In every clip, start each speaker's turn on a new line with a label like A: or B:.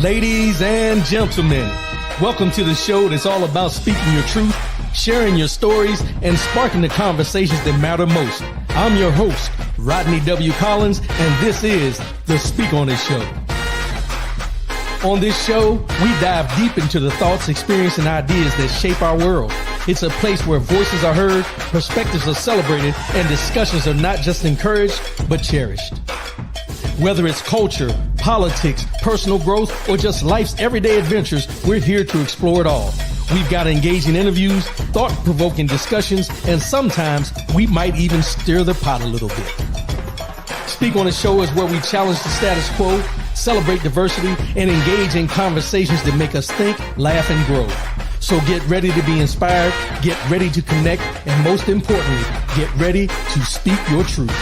A: Ladies and gentlemen, welcome to the show that's all about speaking your truth, sharing your stories, and sparking the conversations that matter most. I'm your host, Rodney W. Collins, and this is the Speak On It Show. On this show, we dive deep into the thoughts, experiences, and ideas that shape our world. It's a place where voices are heard, perspectives are celebrated, and discussions are not just encouraged, but cherished. Whether it's culture, politics, personal growth, or just life's everyday adventures, we're here to explore it all. We've got engaging interviews, thought-provoking discussions, and sometimes we might even stir the pot a little bit. Speak On The Show is where we challenge the status quo, celebrate diversity, and engage in conversations that make us think, laugh, and grow. So get ready to be inspired, get ready to connect, and most importantly, get ready to speak your truth.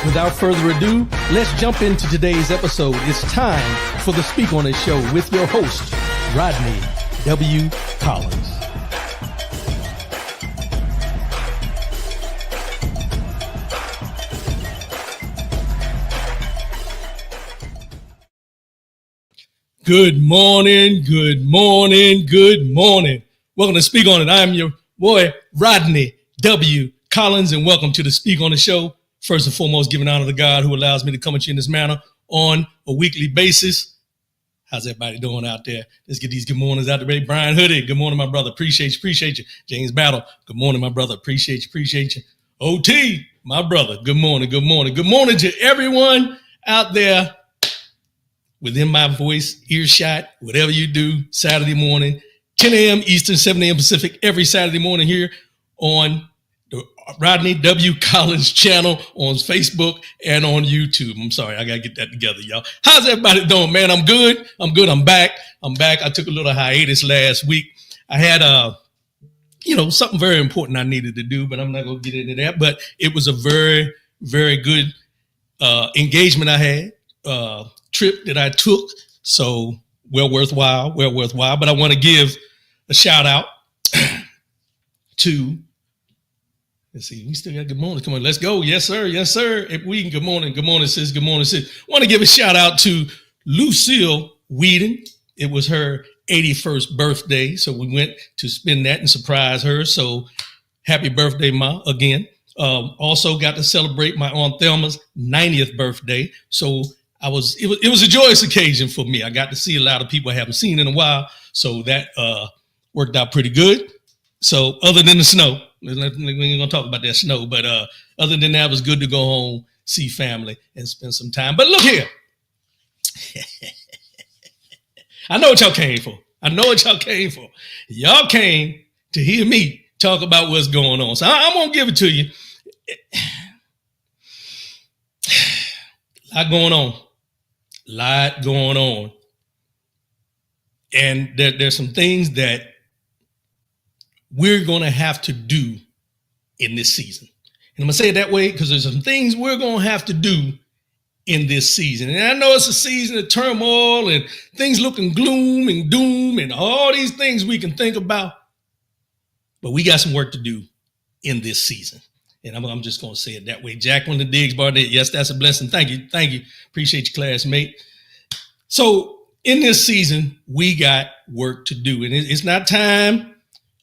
A: Without further ado, let's jump into today's episode. It's time for the Speak On It Show with your host, Rodney W. Collins. Good morning, good morning, good morning. Welcome to Speak On It. I'm your boy, Rodney W. Collins, and welcome to the Speak On It Show. First and foremost, giving honor to God who allows me to come at you in this manner on a weekly basis. How's everybody doing out there? Let's get these good mornings out there. Brian Hoodie, good morning, my brother. Appreciate you. James Battle, good morning, my brother. Appreciate you. OT, my brother, good morning. Good morning to everyone out there within my voice, earshot, whatever you do, Saturday morning, 10 a.m. Eastern, 7 a.m. Pacific, every Saturday morning here on the Rodney W. Collins channel on Facebook and on YouTube. I'm sorry, I got to get that together, y'all. How's everybody doing, man? I'm good. I'm back. I took a little hiatus last week. I had something very important I needed to do, but I'm not going to get into that. But it was a very, very good engagement I had, trip that I took. So well worthwhile. But I want to give a shout out to, let's see, we still got good morning. Come on, let's go. Yes, sir. If we can, good morning, sis. Want to give a shout out to Lucille Whedon. It was her 81st birthday, so we went to spend that and surprise her. So happy birthday, Ma, again. Also got to celebrate my Aunt Thelma's 90th birthday. So it was a joyous occasion for me. I got to see a lot of people I haven't seen in a while, so that worked out pretty good. So other than the snow, we ain't gonna talk about that snow, but other than that, it was good to go home, see family, and spend some time. But look here, I know what y'all came for. Y'all came to hear me talk about what's going on. So I'm gonna give it to you. Lot going on. And there's some things that we're going to have to do in this season. And I'm going to say it that way because there's some things we're going to have to do in this season. And I know it's a season of turmoil and things looking gloom and doom and all these things we can think about. But we got some work to do in this season. And I'm just going to say it that way. Jacqueline the Diggs Barnett. Yes, that's a blessing. Thank you. Appreciate you, classmate. So in this season, we got work to do. And it's not time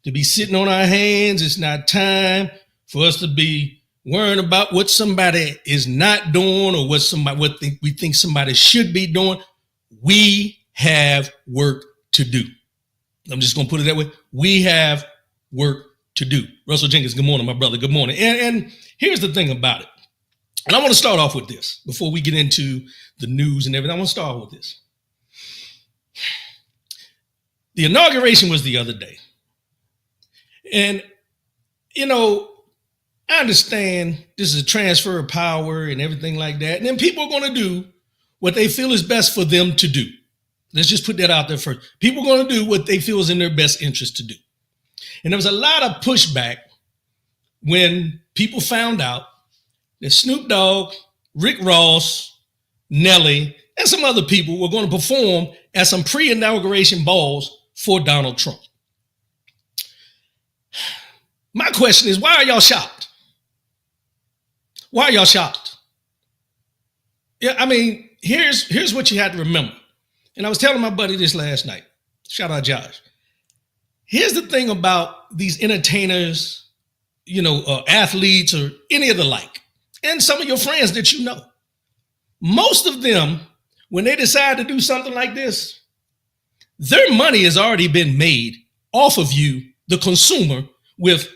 A: to be sitting on our hands. It's not time for us to be worrying about what somebody is not doing or what we think somebody should be doing. We have work to do. I'm just going to put it that way. We have work to do. Russell Jenkins, good morning, my brother. Good morning. And here's the thing about it. And I want to start off with this before we get into the news and everything. I want to start with this. The inauguration was the other day. And, I understand this is a transfer of power and everything like that. And then people are going to do what they feel is best for them to do. Let's just put that out there first. People are going to do what they feel is in their best interest to do. And there was a lot of pushback when people found out that Snoop Dogg, Rick Ross, Nelly, and some other people were going to perform at some pre-inauguration balls for Donald Trump. My question is, why are y'all shocked? Yeah, I mean, here's what you have to remember. And I was telling my buddy this last night. Shout out Josh. Here's the thing about these entertainers, athletes or any of the like, and some of your friends that you know. Most of them, when they decide to do something like this, their money has already been made off of you, the consumer, with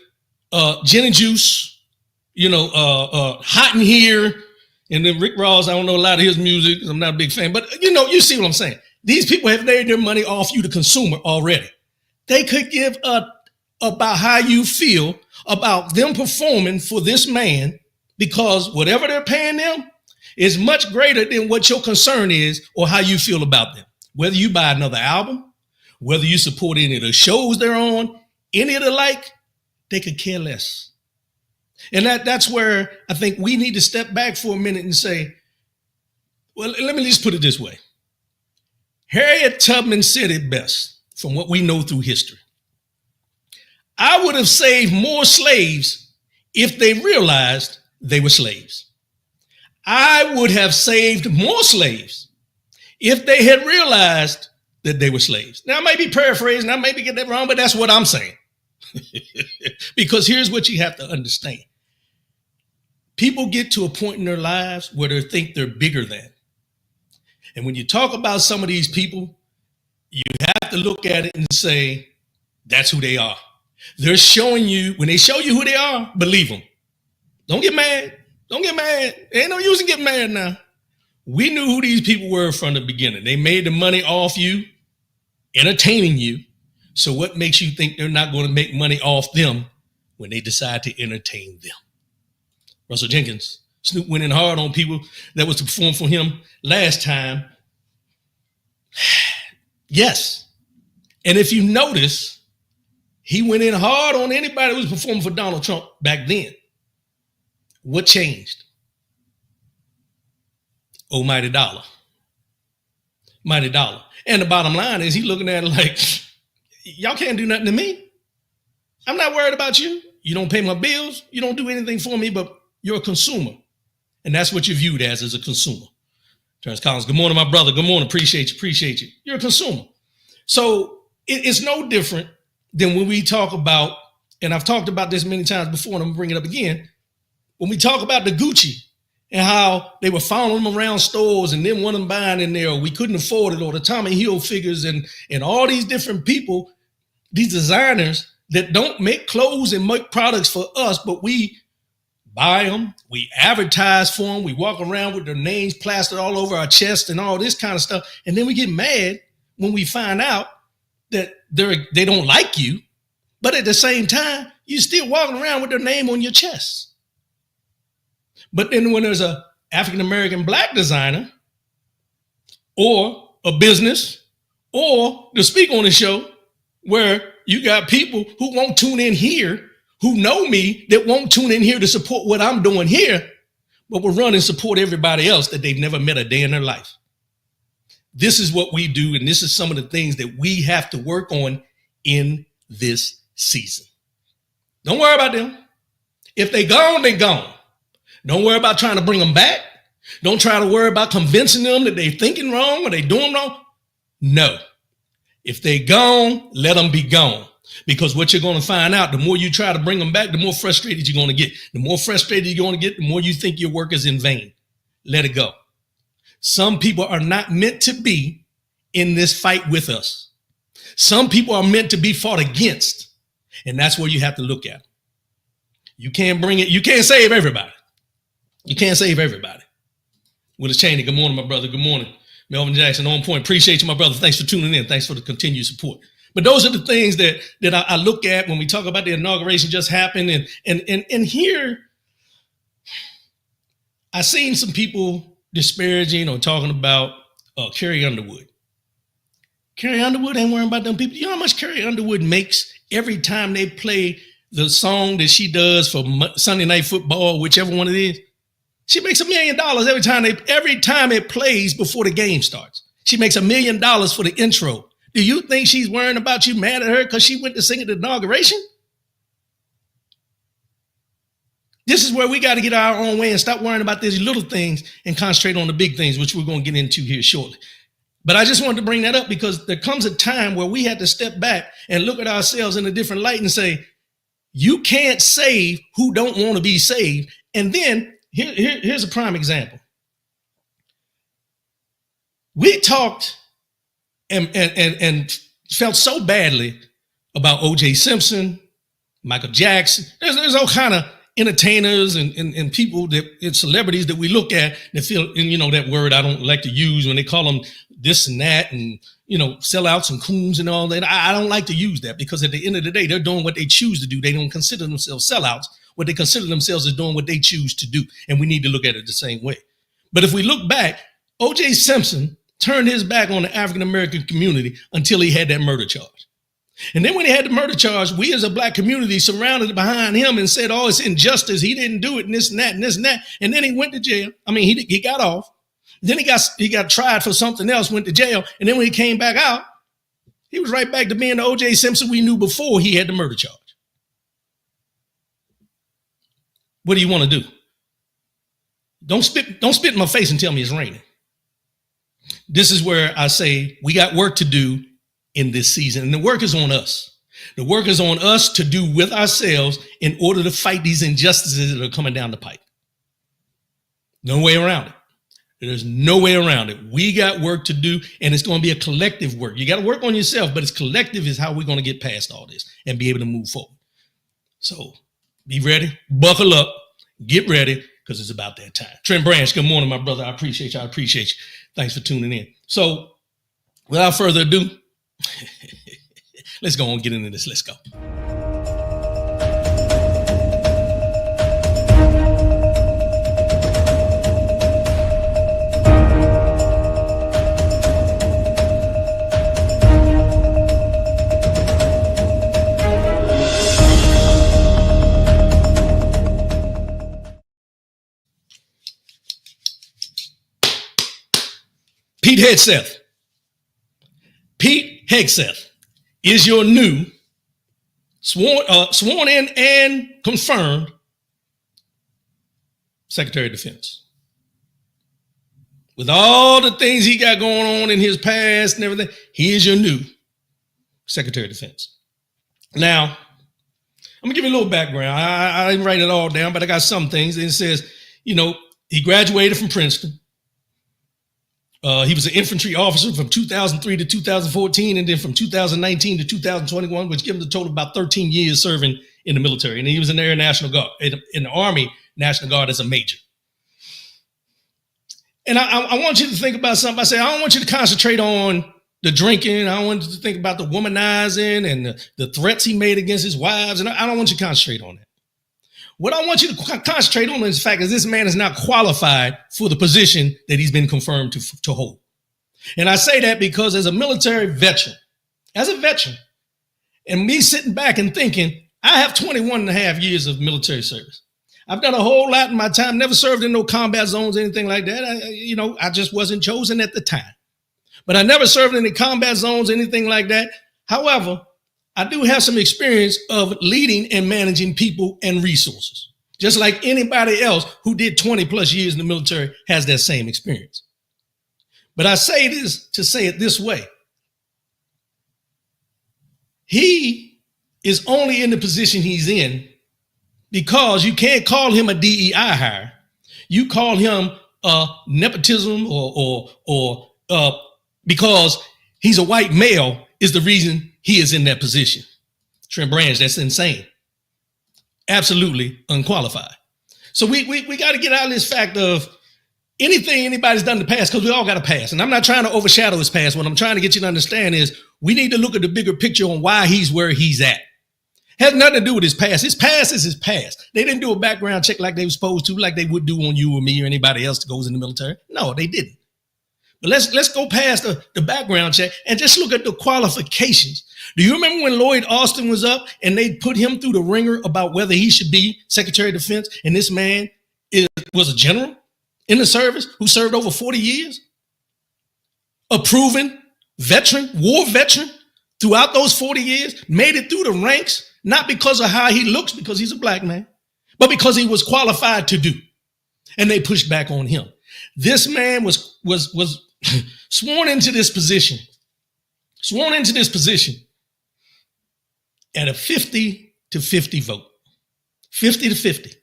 A: gin and juice, hot in here. And then Rick Ross, I don't know a lot of his music because I'm not a big fan, but you see what I'm saying. These people have made their money off you, the consumer, already. They could give up about how you feel about them performing for this man, because whatever they're paying them is much greater than what your concern is or how you feel about them. Whether you buy another album, whether you support any of the shows they're on, any of the like, they could care less. And that's where I think we need to step back for a minute and say, well, let me just put it this way. Harriet Tubman said it best from what we know through history. I would have saved more slaves if they realized they were slaves. I would have saved more slaves if they had realized that they were slaves. Now, I may be paraphrasing, I may be getting that wrong, but that's what I'm saying. Because here's what you have to understand. People get to a point in their lives where they think they're bigger than. And when you talk about some of these people, you have to look at it and say, that's who they are. They're showing you, when they show you who they are, believe them. Don't get mad. Don't get mad. Ain't no use in getting mad now. We knew who these people were from the beginning. They made the money off you, entertaining you. So what makes you think they're not going to make money off them when they decide to entertain them? Russell Jenkins, Snoop went in hard on people that was to perform for him last time. Yes. And if you notice, he went in hard on anybody who was performing for Donald Trump back then. What changed? Oh, mighty dollar. Mighty dollar. And the bottom line is he looking at it like, y'all can't do nothing to me. I'm not worried about you. You don't pay my bills. You don't do anything for me, but you're a consumer. And that's what you're viewed as a consumer. Terrence Collins, good morning, my brother. Good morning. Appreciate you. You're a consumer. So it's no different than when we talk about, and I've talked about this many times before, and I'm going to bring it up again. When we talk about the Gucci and how they were following them around stores and then one of them buying in there, or we couldn't afford it, or the Tommy Hilfigers and all these different people, these designers that don't make clothes and make products for us, but we buy them, we advertise for them, we walk around with their names plastered all over our chest and all this kind of stuff. And then we get mad when we find out that they don't like you, but at the same time, you're still walking around with their name on your chest. But then when there's a African-American black designer or a business or to speak on the show where you got people who won't tune in here, who know me, that won't tune in here to support what I'm doing here, but will run and support everybody else that they've never met a day in their life. This is what we do, and this is some of the things that we have to work on in this season. Don't worry about them. If they gone, they gone. Don't worry about trying to bring them back. Don't try to worry about convincing them that they're thinking wrong or they doing wrong. No. If they gone, let them be gone. Because what you're going to find out, the more you try to bring them back, the more frustrated you're going to get. The more frustrated you're going to get, the more you think your work is in vain. Let it go. Some people are not meant to be in this fight with us. Some people are meant to be fought against. And that's where you have to look at. You can't bring it. You can't save everybody. You can't save everybody. Willis Cheney, good morning, my brother. Good morning. Melvin Jackson, on point. Appreciate you, my brother. Thanks for tuning in. Thanks for the continued support. But those are the things that I look at when we talk about the inauguration just happened. And here, I seen some people disparaging or talking about Carrie Underwood. Carrie Underwood ain't worrying about them people. You know how much Carrie Underwood makes every time they play the song that she does for Sunday Night Football, whichever one it is? She makes $1 million every time it plays before the game starts. She makes $1 million for the intro. Do you think she's worrying about you mad at her because she went to sing at the inauguration? This is where we got to get our own way and stop worrying about these little things and concentrate on the big things, which we're going to get into here shortly. But I just wanted to bring that up because there comes a time where we had to step back and look at ourselves in a different light and say, you can't save who don't want to be saved. And then here's a prime example. We talked and felt so badly about O.J. Simpson, Michael Jackson. There's all kind of entertainers and people and celebrities that we look at that feel, and that word I don't like to use when they call them this and that and, sellouts and coons and all that. I don't like to use that because at the end of the day, they're doing what they choose to do. They don't consider themselves sellouts. What they consider themselves is doing what they choose to do. And we need to look at it the same way. But if we look back, O.J. Simpson turned his back on the African-American community until he had that murder charge. And then when he had the murder charge, we as a black community surrounded behind him and said, oh, it's injustice. He didn't do it and this and that and this and that. And then he went to jail. I mean, he got off. Then he got tried for something else, went to jail. And then when he came back out, he was right back to being the O.J. Simpson we knew before he had the murder charge. What do you want to do? Don't spit in my face and tell me it's raining. This is where I say we got work to do in this season. And the work is on us. The work is on us to do with ourselves in order to fight these injustices that are coming down the pipe. No way around it. There's no way around it. We got work to do, and it's going to be a collective work. You got to work on yourself, but it's collective is how we're going to get past all this and be able to move forward. So be ready, buckle up, get ready, because it's about that time. Trent Branch, good morning, my brother. I appreciate you. I appreciate you. Thanks for tuning in. So without further ado, let's go on and get into this. Let's go. Pete Hegseth. Pete Hegseth is your new sworn in and confirmed Secretary of Defense. With all the things he got going on in his past and everything, he is your new Secretary of Defense. Now, I'm gonna give you a little background. I didn't write it all down, but I got some things. And it says, he graduated from Princeton. He was an infantry officer from 2003 to 2014, and then from 2019 to 2021, which gives him a total of about 13 years serving in the military. And he was in the Air National Guard, in the Army National Guard as a major. And I want you to think about something. I say, I don't want you to concentrate on the drinking. I don't want you to think about the womanizing and the threats he made against his wives. And I don't want you to concentrate on that. What I want you to concentrate on is the fact that this man is not qualified for the position that he's been confirmed to hold. And I say that because as a military veteran, and me sitting back and thinking, I have 21 and a half years of military service. I've done a whole lot in my time, never served in no combat zones, anything like that. I just wasn't chosen at the time. But I never served in any combat zones, anything like that. However, I do have some experience of leading and managing people and resources, just like anybody else who did 20 plus years in the military has that same experience. But I say this to say it this way. He is only in the position he's in because you can't call him a DEI hire. You call him nepotism or because he's a white male is the reason he is in that position. Trent Branch, that's insane. Absolutely unqualified. So we got to get out of this fact of anything anybody's done in the past, because we all got a past. And I'm not trying to overshadow his past. What I'm trying to get you to understand is we need to look at the bigger picture on why he's where he's at. Has nothing to do with his past. His past is his past. They didn't do a background check like they were supposed to, like they would do on you or me or anybody else that goes in the military. No, they didn't. But let's go past the background check and just look at the qualifications. Do you remember when Lloyd Austin was up and they put him through the ringer about whether he should be Secretary of Defense? And this man was a general in the service who served over 40 years, a proven veteran, war veteran throughout those 40 years, made it through the ranks, not because of how he looks, because he's a black man, but because he was qualified to do. And they pushed back on him. This man was sworn into this position at a 50-50 vote, 50-50.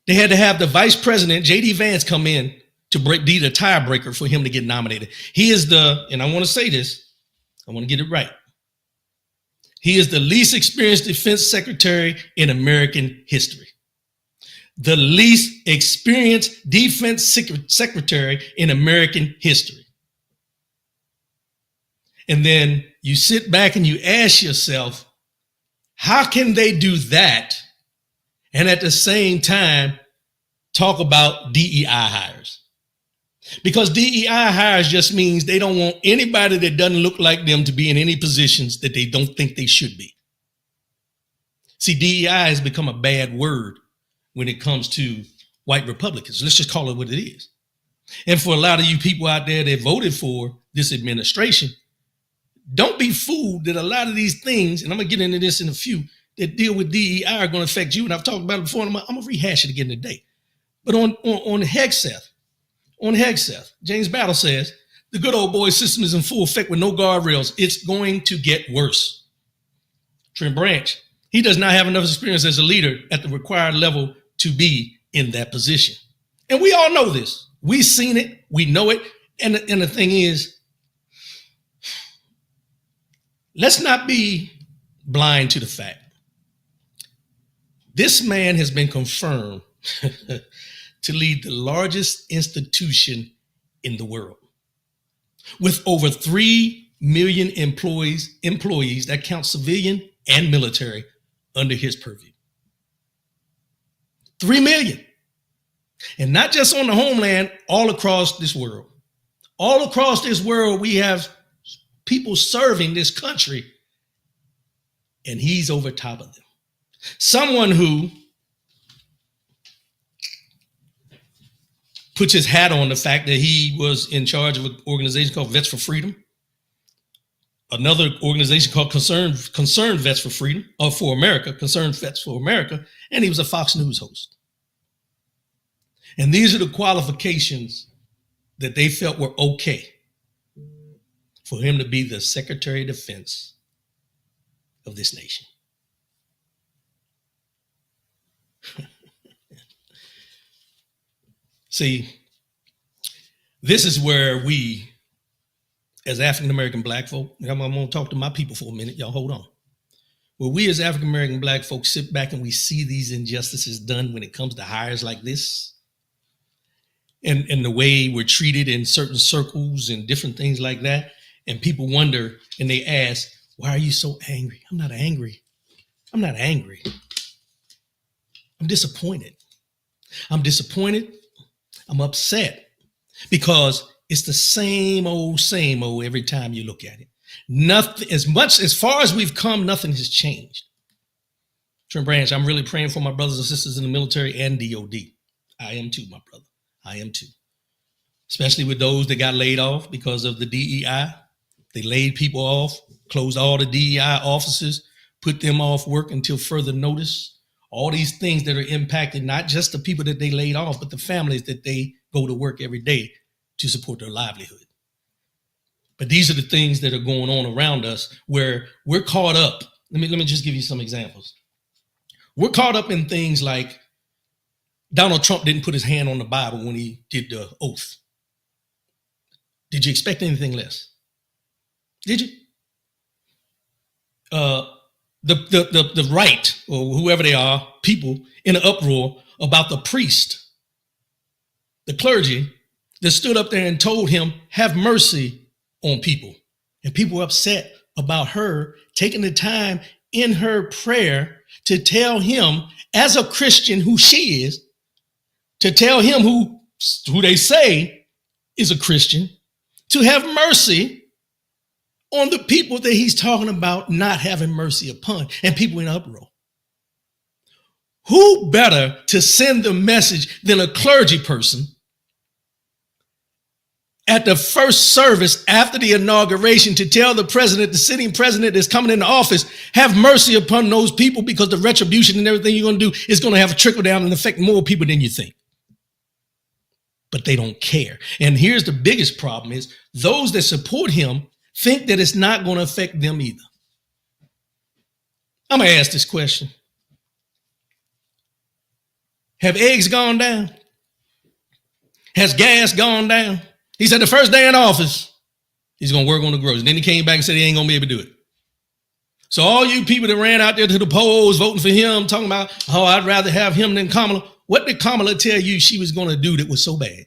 A: They had to have the vice president, J.D. Vance, come in to be the tiebreaker for him to get nominated. He is and I want to say this, I want to get it right. He is the least experienced defense secretary in American history. The least experienced defense secretary in American history. And then you sit back and you ask yourself, how can they do that and at the same time talk about DEI hires? Because DEI hires just means they don't want anybody that doesn't look like them to be in any positions that they don't think they should be. See, DEI has become a bad word when it comes to white Republicans. Let's just call it what it is. And for a lot of you people out there that voted for this administration, don't be fooled that a lot of these things, and I'm going to get into this in a few, that deal with DEI are going to affect you. And I've talked about it before, and I'm going to rehash it again today. But on Hegseth, James Battle says, the good old boy system is in full effect with no guardrails. It's going to get worse. Trent Branch, he does not have enough experience as a leader at the required level to be in that position. And we all know this. We've seen it. We know it. And the thing is, let's not be blind to the fact. This man has been confirmed to lead the largest institution in the world with over 3 million employees that count civilian and military under his purview. 3 million. And not just on the homeland, all across this world. All across this world, we have people serving this country, and he's over top of them. Someone who puts his hat on the fact that he was in charge of an organization called Vets for Freedom, another organization called Concerned Vets for Freedom, or for America, Concerned Vets for America, and he was a Fox News host. And these are the qualifications that they felt were okay for him to be the Secretary of Defense of this nation. See, this is where we, as African-American black folk, I'm going to talk to my people for a minute. Y'all hold on. Where we as African-American black folks sit back and we see these injustices done when it comes to hires like this, and the way we're treated in certain circles and different things like that. And people wonder and they ask, why are you so angry? I'm not angry. I'm not angry. I'm disappointed. I'm upset because it's the same old every time you look at it. Nothing, as far as we've come, nothing has changed. Trent Branch, I'm really praying for my brothers and sisters in the military and DOD. I am too, my brother. I am too. Especially with those that got laid off because of the DEI. They laid people off, closed all the DEI offices, put them off work until further notice. All these things that are impacting not just the people that they laid off, but the families that they go to work every day to support their livelihood. But these are the things that are going on around us where we're caught up. Let me just give you some examples. We're caught up in things like Donald Trump didn't put his hand on the Bible when he did the oath. Did you expect anything less? Did you? The right, or whoever they are, people in an uproar about the priest, the clergy that stood up there and told him, have mercy on people. And people were upset about her taking the time in her prayer to tell him, as a Christian who she is, to tell him who they say is a Christian, to have mercy on the people that he's talking about not having mercy upon, and people in uproar. Who better to send the message than a clergy person at the first service after the inauguration to tell the president, the sitting president that's coming into office, have mercy upon those people, because the retribution and everything you're going to do is going to have a trickle down and affect more people than you think. but they don't care. And here's the biggest problem is those that support him think that it's not going to affect them either. I'm going to ask this question. Have eggs gone down? Has gas gone down? He said the first day in office, he's going to work on the groceries. Then he came back and said he ain't going to be able to do it. So all you people that ran out there to the polls voting for him, talking about, oh, I'd rather have him than Kamala. What did Kamala tell you she was going to do that was so bad?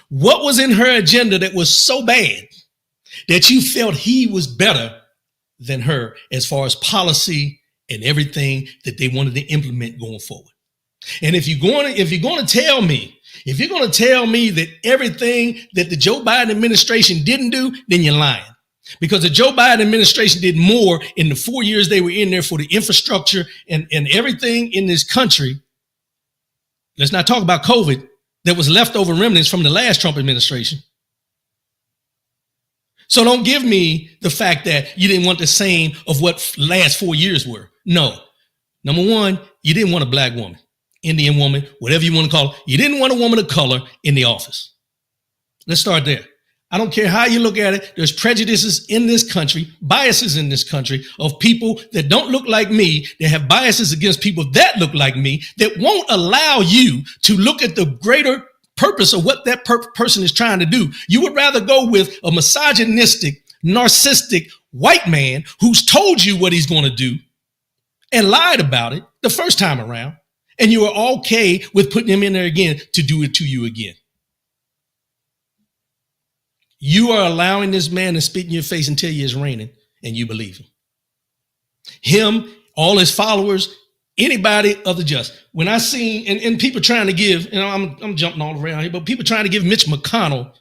A: What was in her agenda that was so bad that you felt he was better than her as far as policy and everything that they wanted to implement going forward? And if you're going to tell me that everything that the Joe Biden administration didn't do, then you're lying. Because the Joe Biden administration did more in the 4 years they were in there for the infrastructure and everything in this country. Let's not talk about COVID that was leftover remnants from the last Trump administration. So don't give me the fact that you didn't want the same of what last 4 years were. No. Number one, you didn't want a black woman, Indian woman, whatever you want to call it. You didn't want a woman of color in the office. Let's start there. I don't care how you look at it. There's prejudices in this country, biases in this country of people that don't look like me, that have biases against people that look like me, that won't allow you to look at the greater purpose of what that person is trying to do. You would rather go with a misogynistic, narcissistic white man who's told you what he's going to do and lied about it the first time around, and you are okay with putting him in there again to do it to you again. You are allowing this man to spit in your face and tell you it's raining, and you believe him. Him, all his followers, anybody of the just. When I seen, and people trying to give, I'm jumping all around here, but people trying to give Mitch McConnell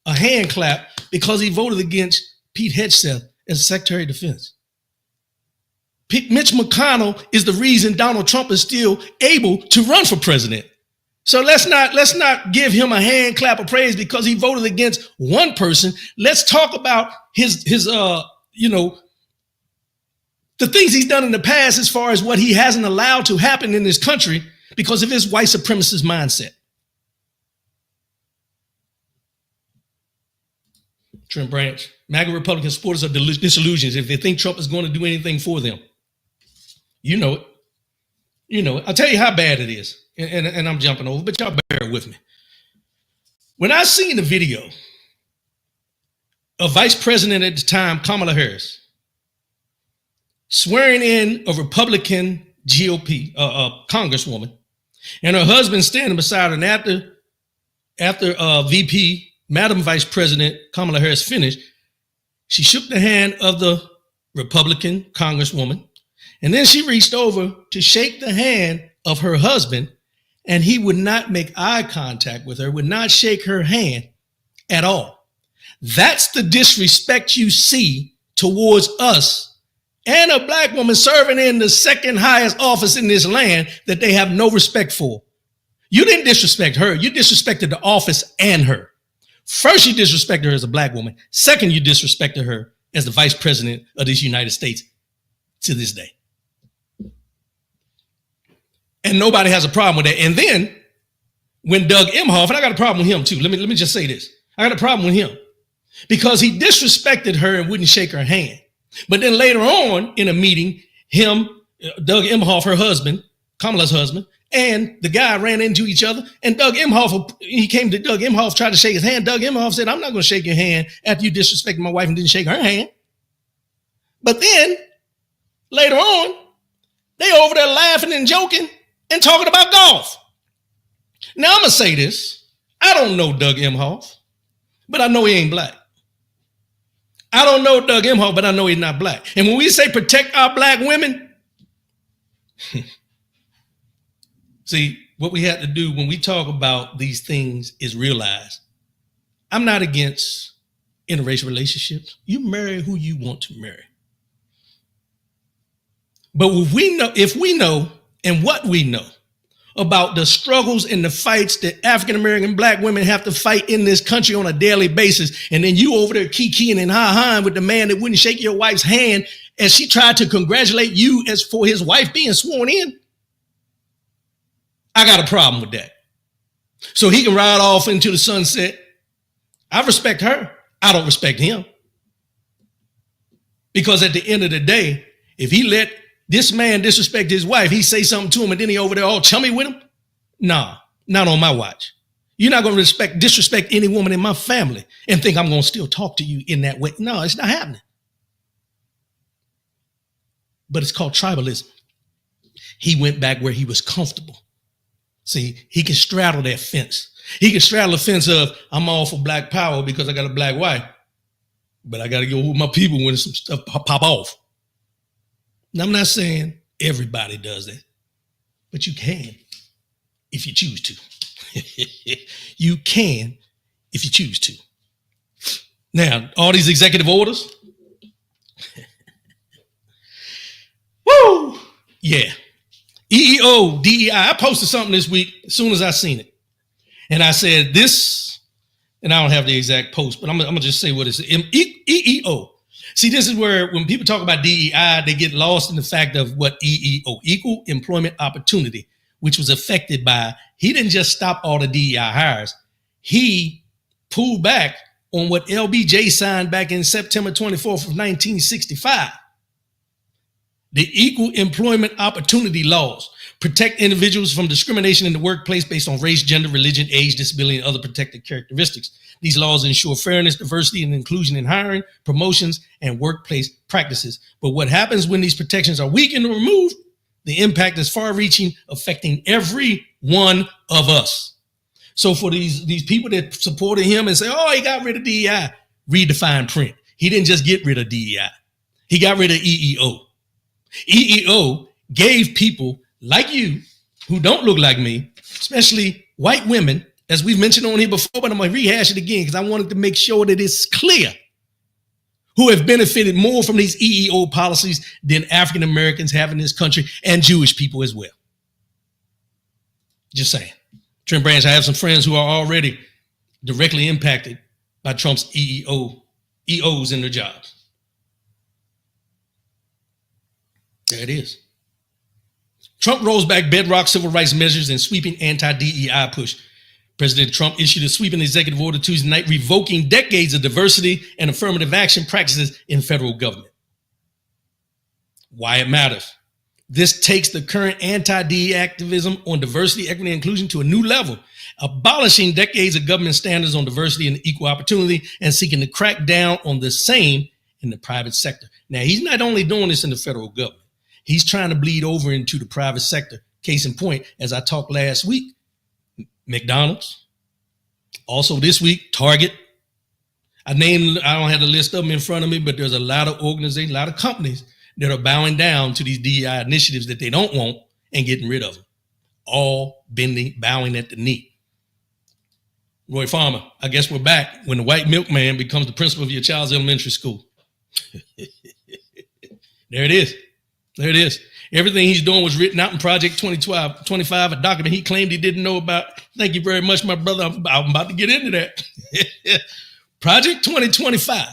A: a hand clap because he voted against Pete Hegseth as Secretary of Defense. Mitch McConnell is the reason Donald Trump is still able to run for president. So let's not give him a hand clap of praise because he voted against one person. Let's talk about his the things he's done in the past as far as what he hasn't allowed to happen in this country because of his white supremacist mindset. Trent Branch, MAGA Republican supporters are disillusioned if they think Trump is going to do anything for them. You know it. You know it. I'll tell you how bad it is. And I'm jumping over, but y'all bear with me. When I seen the video of Vice President at the time, Kamala Harris, swearing in a Republican GOP congresswoman, and her husband standing beside her, and after VP, Madam Vice President Kamala Harris finished, she shook the hand of the Republican congresswoman, and then she reached over to shake the hand of her husband, and he would not make eye contact with her, would not shake her hand at all. That's the disrespect you see towards us and a black woman serving in the second highest office in this land that they have no respect for. You didn't disrespect her. You disrespected the office and her. First, you disrespected her as a black woman. Second, you disrespected her as the vice president of this United States to this day. And nobody has a problem with that. And then when Doug Emhoff, and I got a problem with him too. Let me just say this. I got a problem with him because he disrespected her and wouldn't shake her hand. But then later on in a meeting, Doug Emhoff, her husband, Kamala's husband, and the guy ran into each other. And he came to Doug Emhoff, tried to shake his hand. Doug Emhoff said, I'm not going to shake your hand after you disrespected my wife and didn't shake her hand. But then later on, they over there laughing and joking and talking about golf. Now, I'm going to say this. I don't know Doug Emhoff, but I know he ain't black. I don't know Doug Emhoff, but I know he's not black. And when we say protect our black women, see, what we have to do when we talk about these things is realize I'm not against interracial relationships. You marry who you want to marry. But if we know and what we know about the struggles and the fights that African-American black women have to fight in this country on a daily basis, and then you over there kikiing and ha-haing with the man that wouldn't shake your wife's hand as she tried to congratulate you as for his wife being sworn in, I got a problem with that. so he can ride off into the sunset. I respect her. I don't respect him. Because at the end of the day, if he let this man disrespect his wife, he say something to him and then he over there all chummy with him. Nah, not on my watch. You're not going to disrespect any woman in my family and think I'm going to still talk to you in that way. No, it's not happening. But it's called tribalism. He went back where he was comfortable. See, he can straddle that fence. He can straddle the fence of, I'm all for black power because I got a black wife, but I got to go with my people when some stuff pop off. Now, I'm not saying everybody does that, but you can if you choose to. You can if you choose to. Now, all these executive orders. Woo! Yeah. EEO, DEI. I posted something this week as soon as I seen it. And I said this, and I don't have the exact post, but I'm going to just say what it is. EEO. See, this is where when people talk about DEI, they get lost in the fact of what EEO, equal employment opportunity, which was affected by, he didn't just stop all the DEI hires. He pulled back on what LBJ signed back in September 24th of 1965. The Equal Employment Opportunity Laws protect individuals from discrimination in the workplace based on race, gender, religion, age, disability, and other protected characteristics. These laws ensure fairness, diversity, and inclusion in hiring, promotions, and workplace practices. But what happens when these protections are weakened or removed? The impact is far-reaching, affecting every one of us. So for these people that supported him and say, oh, he got rid of DEI, read the fine print. He didn't just get rid of DEI. He got rid of EEO. EEO gave people like you who don't look like me, especially white women, as we've mentioned on here before, but I'm going to rehash it again because I wanted to make sure that it's clear, who have benefited more from these EEO policies than African Americans have in this country and Jewish people as well. Just saying. Trent Branch, I have some friends who are already directly impacted by Trump's EOs in their jobs. There it is. Trump rolls back bedrock civil rights measures and sweeping anti-DEI push. President Trump issued a sweeping executive order Tuesday night revoking decades of diversity and affirmative action practices in federal government. Why it matters. This takes the current anti-DEI activism on diversity, equity, and inclusion to a new level, abolishing decades of government standards on diversity and equal opportunity and seeking to crack down on the same in the private sector. Now, he's not only doing this in the federal government. He's trying to bleed over into the private sector. Case in point, as I talked last week, McDonald's. Also this week, Target. I don't have the list of them in front of me, but there's a lot of organizations, a lot of companies that are bowing down to these DEI initiatives that they don't want and getting rid of them. All bowing at the knee. Roy Farmer, I guess we're back when the white milkman becomes the principal of your child's elementary school. There it is. There it is. Everything he's doing was written out in Project 2025, a document he claimed he didn't know about. Thank you very much, my brother. I'm about to get into that. Project 2025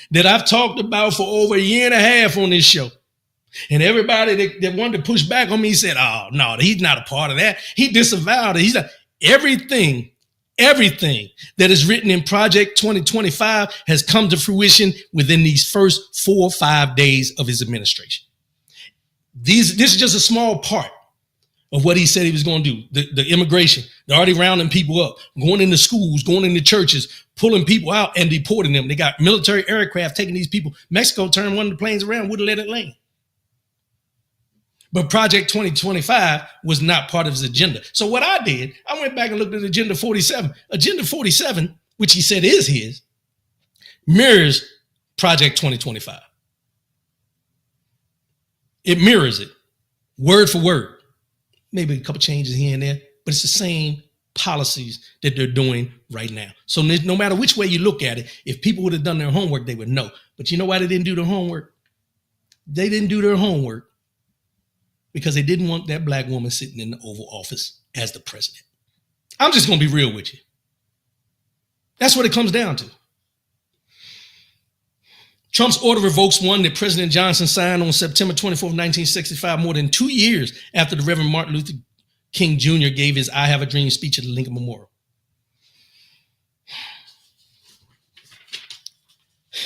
A: that I've talked about for over a year and a half on this show. And everybody that wanted to push back on me said, oh, no, he's not a part of that. He disavowed it. He's not. Everything that is written in Project 2025 has come to fruition within these first 4 or 5 days of his administration. This is just a small part of what he said he was going to do. The immigration, they're already rounding people up, going into schools, going into churches, pulling people out and deporting them. They got military aircraft taking these people. Mexico turned one of the planes around, wouldn't let it land. But Project 2025 was not part of his agenda. So what I did, I went back and looked at Agenda 47. Agenda 47, which he said is his, mirrors Project 2025. It mirrors it, word for word. Maybe a couple changes here and there, but it's the same policies that they're doing right now. So no matter which way you look at it, if people would have done their homework, they would know. But you know why they didn't do their homework? They didn't do their homework because they didn't want that black woman sitting in the Oval Office as the president. I'm just going to be real with you. That's what it comes down to. Trump's order revokes one that President Johnson signed on September 24, 1965, more than 2 years after the Reverend Martin Luther King Jr. gave his I Have a Dream speech at the Lincoln Memorial.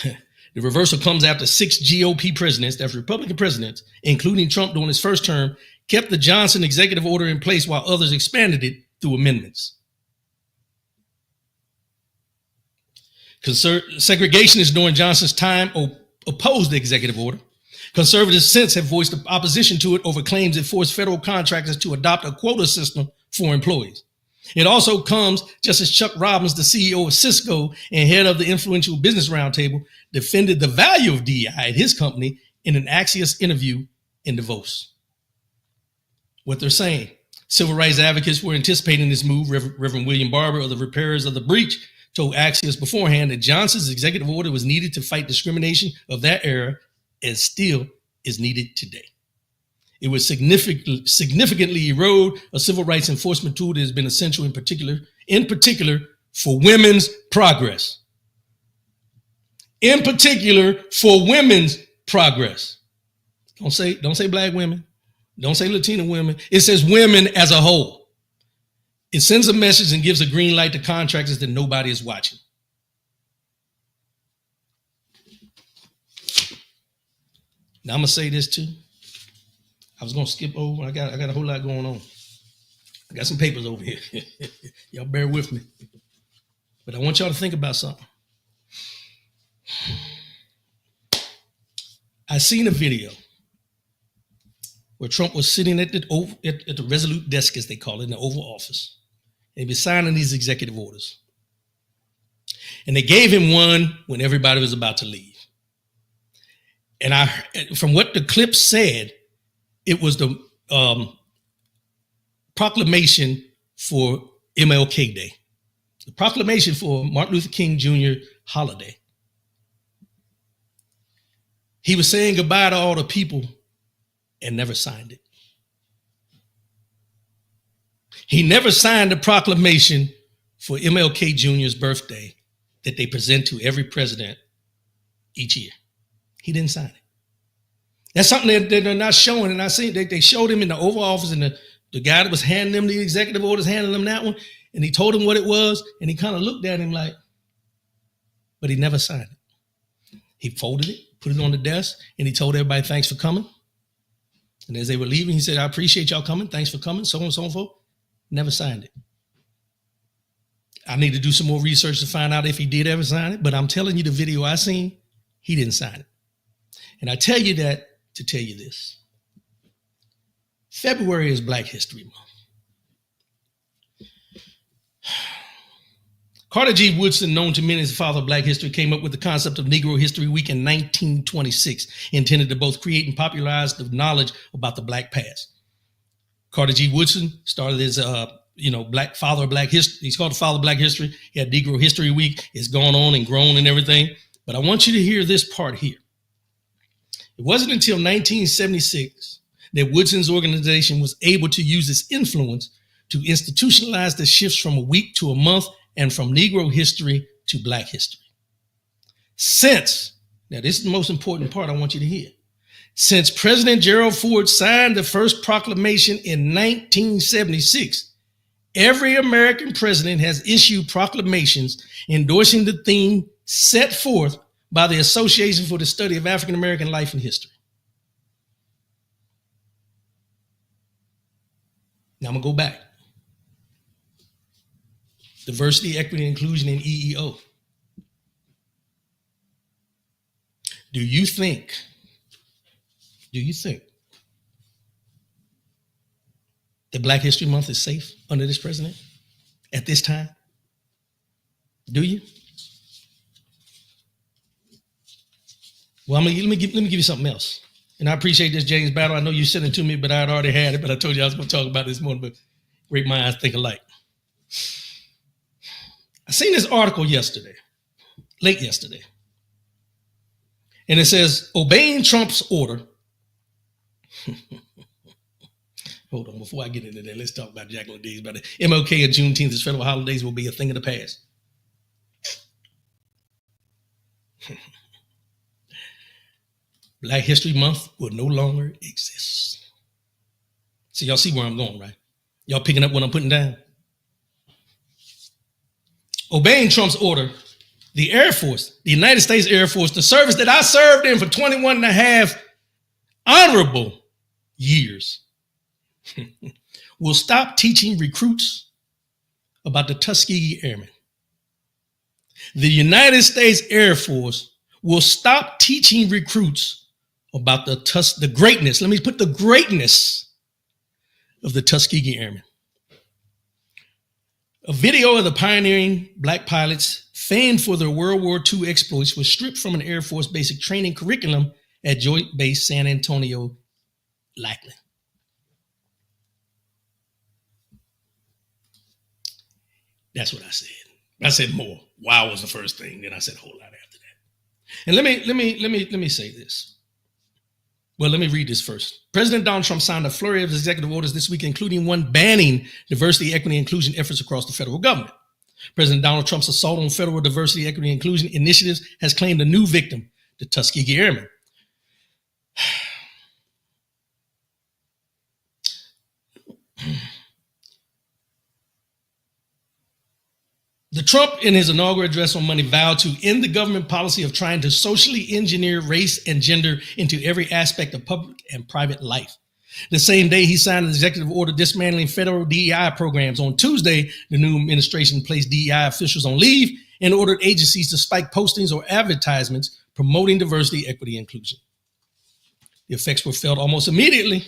A: The reversal comes after 6 GOP presidents, that's Republican presidents, including Trump during his first term, kept the Johnson executive order in place while others expanded it through amendments. Segregationists during Johnson's time opposed the executive order. Conservatives since have voiced opposition to it over claims it forced federal contractors to adopt a quota system for employees. It also comes just as Chuck Robbins, the CEO of Cisco and head of the influential Business Roundtable, defended the value of DEI at his company in an Axios interview in Davos. What they're saying, civil rights advocates were anticipating this move. Reverend William Barber of the Repairers of the Breach told Axios beforehand that Johnson's executive order was needed to fight discrimination of that era and still is needed today. It would significantly erode a civil rights enforcement tool that has been essential in particular for women's progress. In particular for women's progress. Don't say black women. Don't say Latina women. It says women as a whole. It sends a message and gives a green light to contractors that nobody is watching. Now I'm gonna say this too. I was gonna skip over. I got a whole lot going on. I got some papers over here. Y'all bear with me. But I want y'all to think about something. I seen a video where Trump was sitting at the Resolute desk, as they call it, in the Oval Office. And he was signing these executive orders. And they gave him one when everybody was about to leave. And from what the clip said, it was the proclamation for MLK Day, the proclamation for Martin Luther King Jr. holiday. He was saying goodbye to all the people and never signed it. He never signed the proclamation for MLK Jr.'s birthday that they present to every president each year. He didn't sign it. That's something that they're not showing. And I seen they showed him in the Oval Office, and the guy that was handing them the executive orders, handing them that one, and he told him what it was, and he kind of looked at him like, but he never signed it. He folded it, put it on the desk, and he told everybody, thanks for coming. And as they were leaving, he said, I appreciate y'all coming. Thanks for coming, so on and so forth. Never signed it. I need to do some more research to find out if he did ever sign it, but I'm telling you the video I seen, he didn't sign it. And I tell you that to tell you this. February is Black History Month. Carter G. Woodson, known to many as the father of Black history, came up with the concept of Negro History Week in 1926, intended to both create and popularize the knowledge about the Black past. Carter G. Woodson started his, Black father of Black history. He's called the father of Black history. He had Negro History Week. It's gone on and grown and everything. But I want you to hear this part here. It wasn't until 1976 that Woodson's organization was able to use its influence to institutionalize the shifts from a week to a month and from Negro history to Black history. Now this is the most important part I want you to hear. Since President Gerald Ford signed the first proclamation in 1976, every American president has issued proclamations endorsing the theme set forth by the Association for the Study of African American Life and History. Now I'm gonna go back. Diversity, equity, inclusion, and EEO. Do you think that Black History Month is safe under this president at this time? Do you? Well, let me give you something else. And I appreciate this, James Battle. I know you sent it to me, but I had already had it. But I told you I was going to talk about this morning, but great minds think alike. I seen this article late yesterday. And it says, obeying Trump's order. Hold on, before I get into that, let's talk about Jacqueline Dees. About it. MLK and Juneteenth as federal holidays will be a thing of the past. Black History Month will no longer exist. So y'all see where I'm going, right? Y'all picking up what I'm putting down? Obeying Trump's order, the Air Force, the United States Air Force, the service that I served in for 21 and a half honorable years, will stop teaching recruits about the Tuskegee Airmen. The United States Air Force will stop teaching recruits about the greatness. Let me put the greatness of the Tuskegee Airmen. A video of the pioneering black pilots famed for their World War II exploits was stripped from an Air Force basic training curriculum at Joint Base San Antonio, Lackland. That's what I said. I said more. Wow was the first thing. Then I said a whole lot after that. And let me say this. Well, let me read this first. President Donald Trump signed a flurry of executive orders this week, including one banning diversity, equity, and inclusion efforts across the federal government. President Donald Trump's assault on federal diversity, equity, and inclusion initiatives has claimed a new victim, the Tuskegee Airmen. The Trump, in his inaugural address on Monday, vowed to end the government policy of trying to socially engineer race and gender into every aspect of public and private life. The same day, he signed an executive order dismantling federal DEI programs. On Tuesday, the new administration placed DEI officials on leave and ordered agencies to spike postings or advertisements promoting diversity, equity, and inclusion. The effects were felt almost immediately.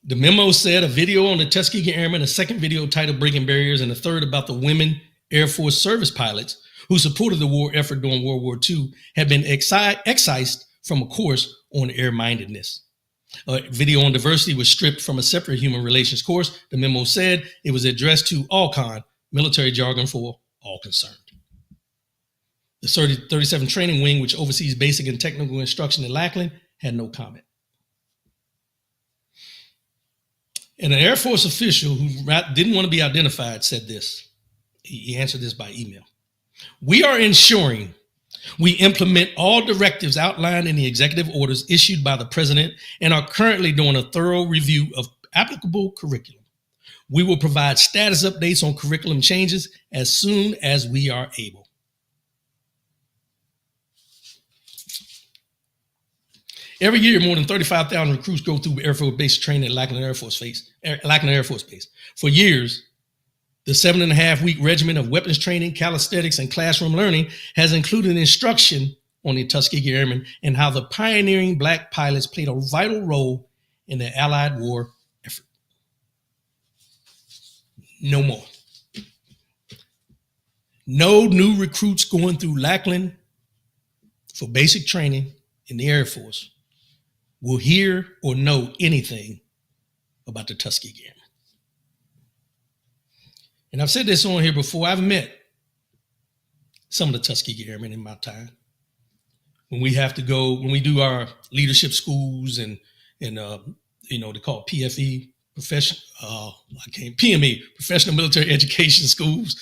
A: The memo said a video on the Tuskegee Airmen, a second video titled Breaking Barriers, and a third about the women Air Force service pilots who supported the war effort during World War II had been excised from a course on air-mindedness. A video on diversity was stripped from a separate human relations course. The memo said it was addressed to ALCON, military jargon for all concerned. The 37 Training Wing, which oversees basic and technical instruction in Lackland, had no comment. And an Air Force official who didn't want to be identified said this. He answered this by email. We are ensuring we implement all directives outlined in the executive orders issued by the president and are currently doing a thorough review of applicable curriculum. We will provide status updates on curriculum changes as soon as we are able. Every year, more than 35,000 recruits go through Air Force basic training at Lackland Air Force Base. For years, the 7.5-week regimen of weapons training, calisthenics, and classroom learning has included instruction on the Tuskegee Airmen and how the pioneering black pilots played a vital role in the Allied war effort. No more. No new recruits going through Lackland for basic training in the Air Force will hear or know anything about the Tuskegee Airmen. And I've said this on here before. I've met some of the Tuskegee Airmen in my time. When we do our leadership schools and they call PFE, PME, Professional Military Education Schools.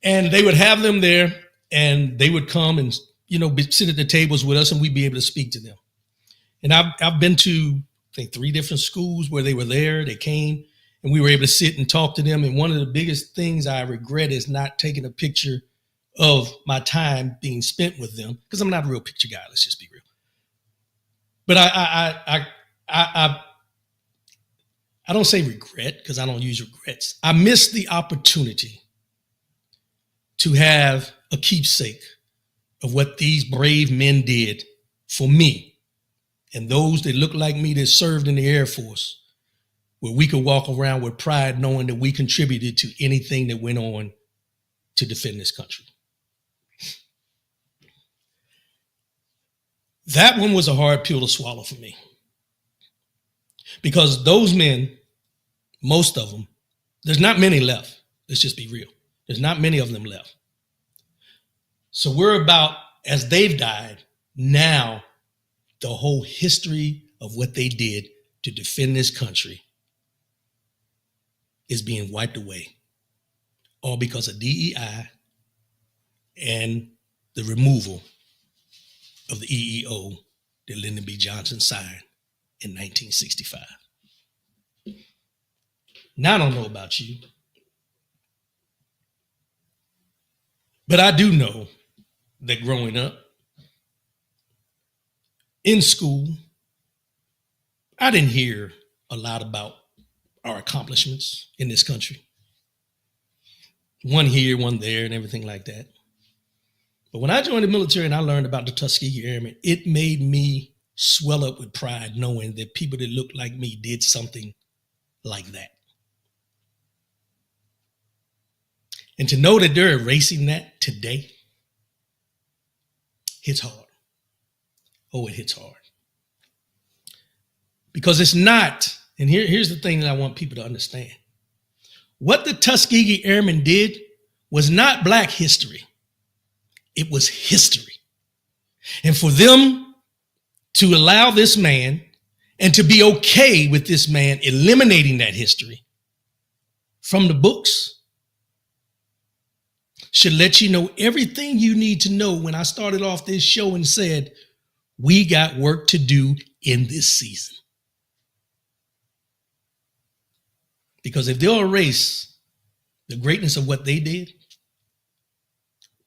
A: And they would have them there and they would come and, sit at the tables with us and we'd be able to speak to them. And I've been to, I think, 3 different schools where they were there. They came and we were able to sit and talk to them. And one of the biggest things I regret is not taking a picture of my time being spent with them, because I'm not a real picture guy. Let's just be real. But I don't say regret, because I don't use regrets. I missed the opportunity to have a keepsake of what these brave men did for me and those that look like me that served in the Air Force, where we could walk around with pride knowing that we contributed to anything that went on to defend this country. That one was a hard pill to swallow for me, because those men, most of them, there's not many left. Let's just be real. There's not many of them left. So we're about, as they've died, now the whole history of what they did to defend this country is being wiped away, all because of DEI and the removal of the EEO that Lyndon B. Johnson signed in 1965. Now, I don't know about you, but I do know that growing up in school, I didn't hear a lot about our accomplishments in this country. One here, one there, and everything like that. But when I joined the military and I learned about the Tuskegee Airmen, it made me swell up with pride knowing that people that looked like me did something like that. And to know that they're erasing that today hits hard. Oh, it hits hard. Because it's not, and here's the thing that I want people to understand. What the Tuskegee Airmen did was not Black history. It was history. And for them to allow this man and to be okay with this man eliminating that history from the books should let you know everything you need to know when I started off this show and said, we got work to do in this season. Because if they'll erase the greatness of what they did,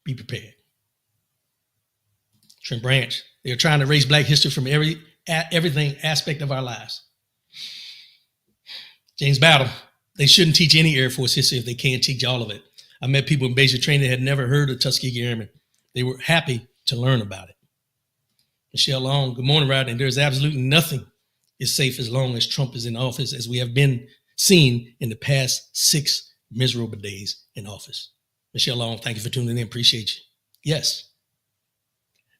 A: be prepared. Trent Branch, they're trying to erase Black history from everything aspect of our lives. James Battle, they shouldn't teach any Air Force history if they can't teach all of it. I met people in basic training that had never heard of Tuskegee Airmen. They were happy to learn about it. Michelle Long, good morning, Rodney. There's absolutely nothing is safe as long as Trump is in office, as we have been seen in the past 6 miserable days in office. Michelle Long, thank you for tuning in. Appreciate you. Yes.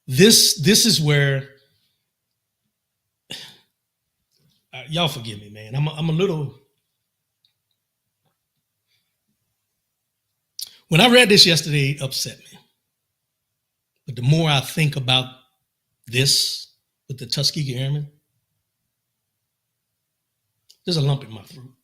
A: This is where, y'all forgive me, man. I'm a little, when I read this yesterday, it upset me. But the more I think about this with the Tuskegee Airmen, there's a lump in my throat.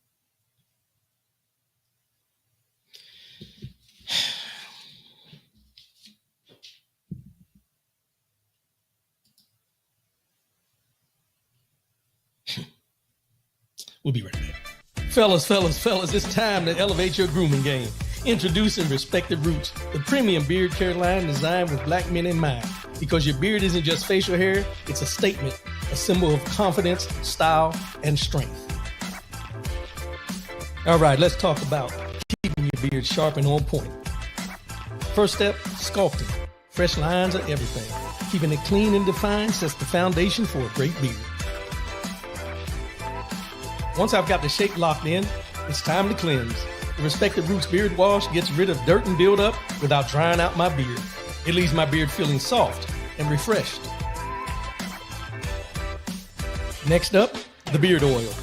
A: We'll be right back. Fellas, it's time to elevate your grooming game. Introducing Respected Roots, the premium beard care line designed with Black men in mind. Because your beard isn't just facial hair, it's a statement, a symbol of confidence, style, and strength. All right, let's talk about keeping your beard sharp and on point. First step, sculpting. Fresh lines are everything. Keeping it clean and defined sets the foundation for a great beard. Once I've got the shape locked in, it's time to cleanse. The Respected Roots Beard Wash gets rid of dirt and buildup without drying out my beard. It leaves my beard feeling soft and refreshed. Next up, the beard oil.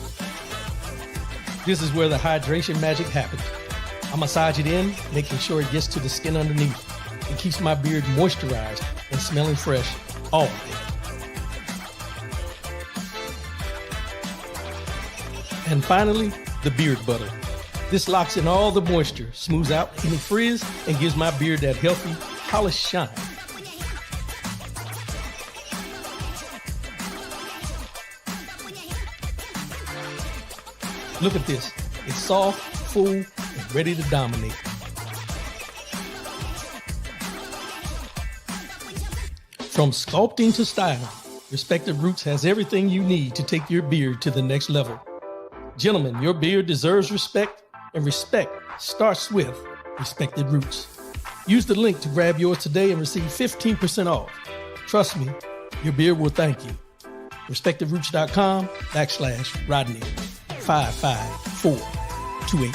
A: This is where the hydration magic happens. I massage it in, making sure it gets to the skin underneath. It keeps my beard moisturized and smelling fresh all day. And finally, the beard butter. This locks in all the moisture, smooths out any frizz, and gives my beard that healthy, polished shine. Look at this. It's soft, full, and ready to dominate. From sculpting to style, Respected Roots has everything you need to take your beard to the next level. Gentlemen, your beard deserves respect, and respect starts with Respected Roots. Use the link to grab yours today and receive 15% off. Trust me, your beard will thank you. RespectedRoots.com/Rodney 55428.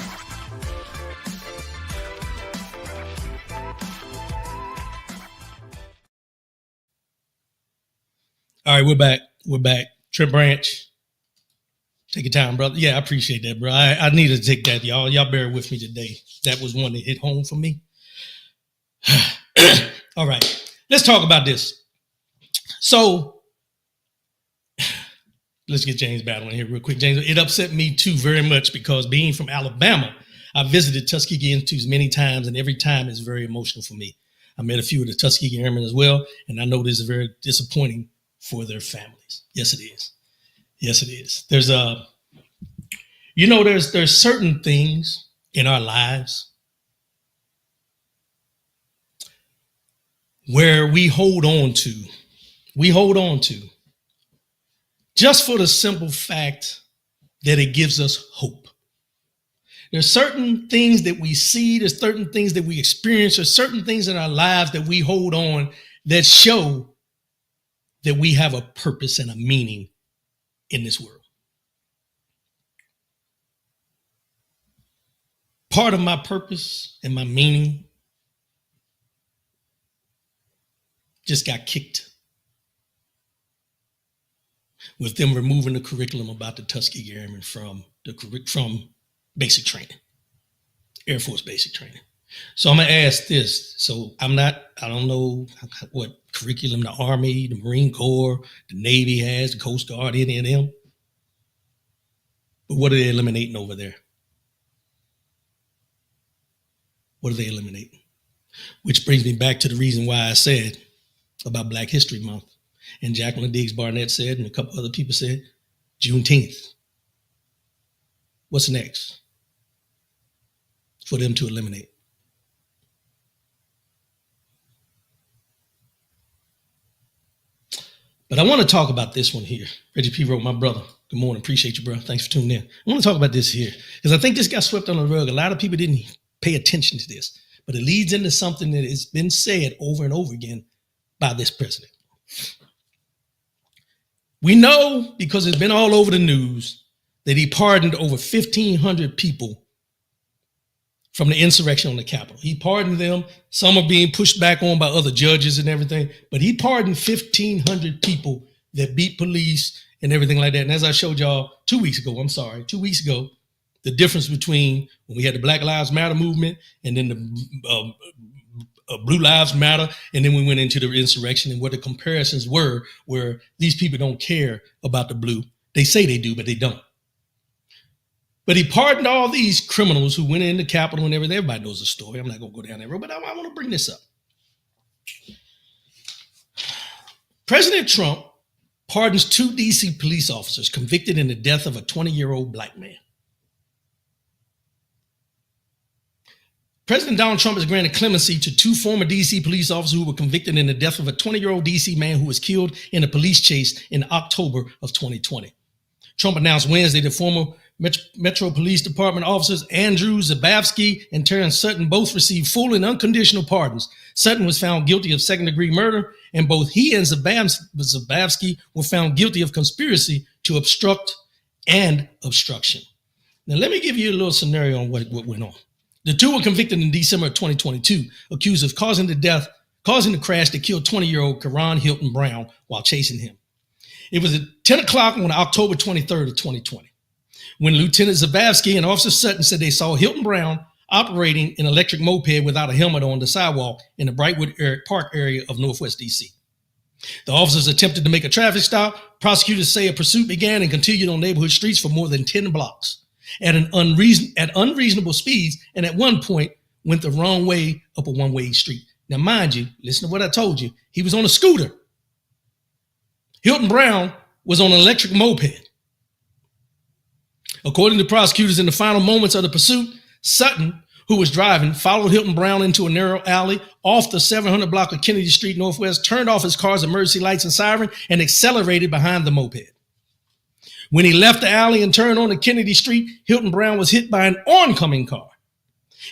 A: All right, we're back. Trent Branch. Take your time, brother. Yeah, I appreciate that, bro. I needed to take that, y'all. Y'all bear with me today. That was one that hit home for me. All right, let's talk about this. So let's get James Battle in here real quick. James, it upset me too very much because being from Alabama, I visited Tuskegee Institutes many times, and every time it's very emotional for me. I met a few of the Tuskegee Airmen as well, and I know this is very disappointing for their families. Yes, it is. Yes, it is. There's certain things in our lives where we hold on to just for the simple fact that it gives us hope. There's certain things that we see, there's certain things that we experience, there's certain things in our lives that we hold on that show that we have a purpose and a meaning in this world. Part of my purpose and my meaning just got kicked with them removing the curriculum about the Tuskegee Airmen from basic training, Air Force basic training. So I'm going to ask this. So I don't know what curriculum the Army, the Marine Corps, the Navy has, the Coast Guard, any of them. But what are they eliminating over there? What are they eliminating? Which brings me back to the reason why I said about Black History Month. And Jacqueline Diggs Barnett said, and a couple other people said, Juneteenth. What's next for them to eliminate? But I want to talk about this one here. Reggie P. wrote, my brother. Good morning. Appreciate you, bro. Thanks for tuning in. I want to talk about this here because I think this got swept under the rug. A lot of people didn't pay attention to this, but it leads into something that has been said over and over again by this president. We know, because it's been all over the news, that he pardoned over 1,500 people from the insurrection on the Capitol. He pardoned them. Some are being pushed back on by other judges and everything, but he pardoned 1,500 people that beat police and everything like that. And as I showed y'all 2 weeks ago, the difference between when we had the Black Lives Matter movement and then the Blue Lives Matter, and then we went into the insurrection and what the comparisons were, where these people don't care about the blue. They say they do, but they don't. But he pardoned all these criminals who went in the Capitol and everything. Everybody knows the story. I'm not going to go down that road, but I want to bring this up. President Trump pardons 2 DC police officers convicted in the death of a 20-year-old black man. President Donald Trump has granted clemency to 2 former DC police officers who were convicted in the death of a 20-year-old DC man who was killed in a police chase in October of 2020. Trump announced Wednesday that former Metro Police Department officers Andrew Zabavsky and Terrence Sutton both received full and unconditional pardons. Sutton was found guilty of second-degree murder, and both he and Zabavsky were found guilty of conspiracy to obstruct and obstruction. Now, let me give you a little scenario on what went on. The 2 were convicted in December of 2022, accused of causing the crash that killed 20-year-old Karan Hilton Brown while chasing him. It was at 10 o'clock on October 23rd of 2020, when Lieutenant Zabavsky and Officer Sutton said they saw Hilton Brown operating an electric moped without a helmet on the sidewalk in the Brightwood Park area of Northwest DC. The officers attempted to make a traffic stop. Prosecutors say a pursuit began and continued on neighborhood streets for more than 10 blocks at unreasonable speeds, and at one point went the wrong way up a one-way street. Now, mind you, listen to what I told you. He was on a scooter. Hilton Brown was on an electric moped. According to prosecutors, in the final moments of the pursuit, Sutton, who was driving, followed Hilton Brown into a narrow alley off the 700 block of Kennedy Street Northwest, turned off his car's emergency lights and siren, and accelerated behind the moped. When he left the alley and turned onto Kennedy Street, Hilton Brown was hit by an oncoming car.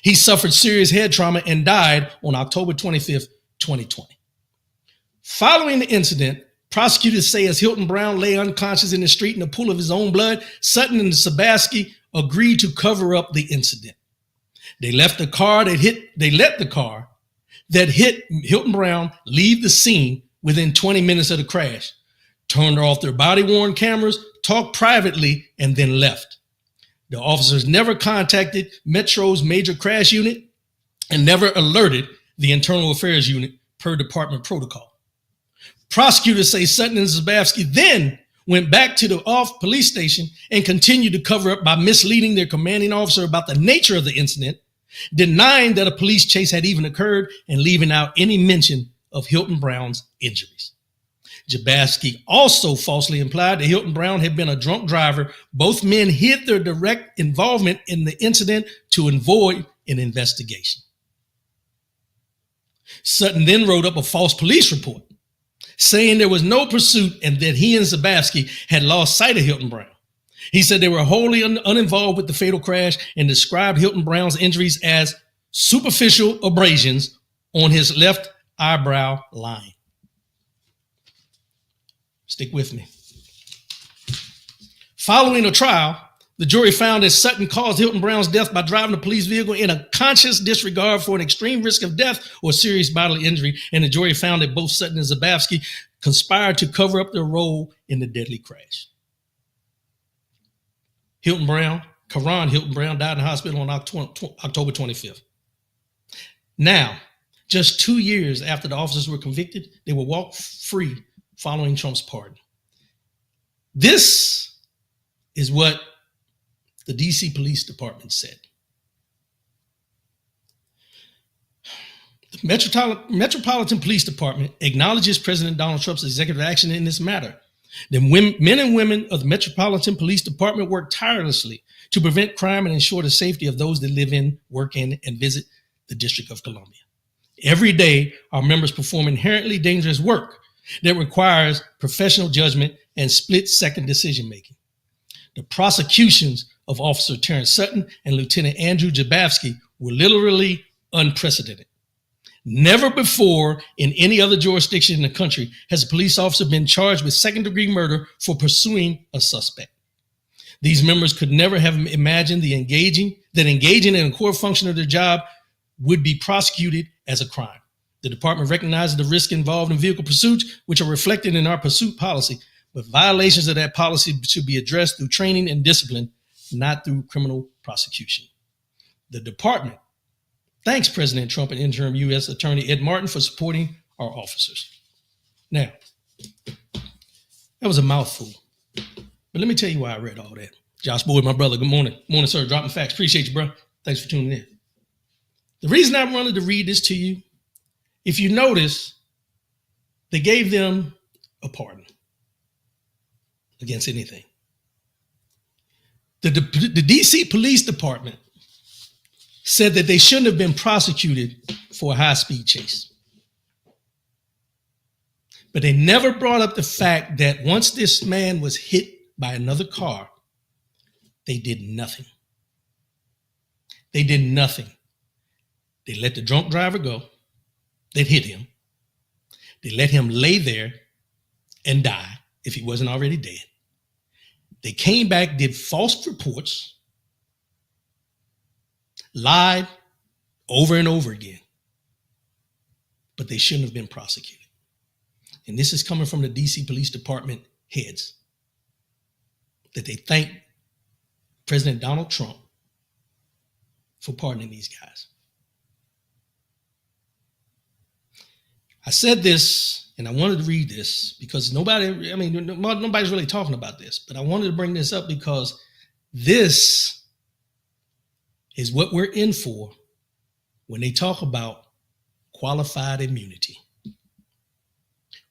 A: He suffered serious head trauma and died on October 25th, 2020. Following the incident, prosecutors say as Hilton Brown lay unconscious in the street in a pool of his own blood, Sutton and Zabavsky agreed to cover up the incident. They let the car that hit Hilton Brown leave the scene within 20 minutes of the crash, turned off their body-worn cameras, talked privately, and then left. The officers never contacted Metro's major crash unit and never alerted the internal affairs unit per department protocol. Prosecutors say Sutton and Zabavsky then went back to the police station and continued to cover up by misleading their commanding officer about the nature of the incident, denying that a police chase had even occurred and leaving out any mention of Hilton Brown's injuries. Jabasky also falsely implied that Hilton Brown had been a drunk driver. Both men hid their direct involvement in the incident to avoid an investigation. Sutton then wrote up a false police report saying there was no pursuit and that he and Jabasky had lost sight of Hilton Brown. He said they were wholly uninvolved with the fatal crash and described Hilton Brown's injuries as superficial abrasions on his left eyebrow line. Stick with me. Following a trial, the jury found that Sutton caused Hilton Brown's death by driving a police vehicle in a conscious disregard for an extreme risk of death or serious bodily injury, and the jury found that both Sutton and Jabasky conspired to cover up their role in the deadly crash. Karan Hilton Brown died in the hospital on October 25th. Now, just 2 years after the officers were convicted, they were walked free following Trump's pardon. This is what the DC Police Department said. The Metropolitan Police Department acknowledges President Donald Trump's executive action in this matter. The men and women of the Metropolitan Police Department work tirelessly to prevent crime and ensure the safety of those that live in, work in, and visit the District of Columbia. Every day, our members perform inherently dangerous work that requires professional judgment and split-second decision-making. The prosecutions of Officer Terrence Sutton and Lieutenant Andrew Jabasky were literally unprecedented. Never before in any other jurisdiction in the country has a police officer been charged with second-degree murder for pursuing a suspect. These members could never have imagined that engaging in a core function of their job would be prosecuted as a crime. The department recognizes the risk involved in vehicle pursuits, which are reflected in our pursuit policy, but violations of that policy should be addressed through training and discipline, not through criminal prosecution. The department thanks President Trump and interim U.S. Attorney Ed Martin for supporting our officers. Now, that was a mouthful, but let me tell you why I read all that. Josh Boyd, my brother, good morning. Morning, sir. Dropping facts. Appreciate you, bro. Thanks for tuning in. The reason I wanted to read this to you, if you notice, they gave them a pardon against anything. The DC Police Department said that they shouldn't have been prosecuted for a high-speed chase. But they never brought up the fact that once this man was hit by another car, they did nothing. They did nothing. They let the drunk driver go. They hit him. They let him lay there and die if he wasn't already dead. They came back, did false reports, lied over and over again, but they shouldn't have been prosecuted. And this is coming from the DC Police Department heads, that they thank President Donald Trump for pardoning these guys. I said this, and I wanted to read this because nobody's really talking about this, but I wanted to bring this up because this is what we're in for when they talk about qualified immunity.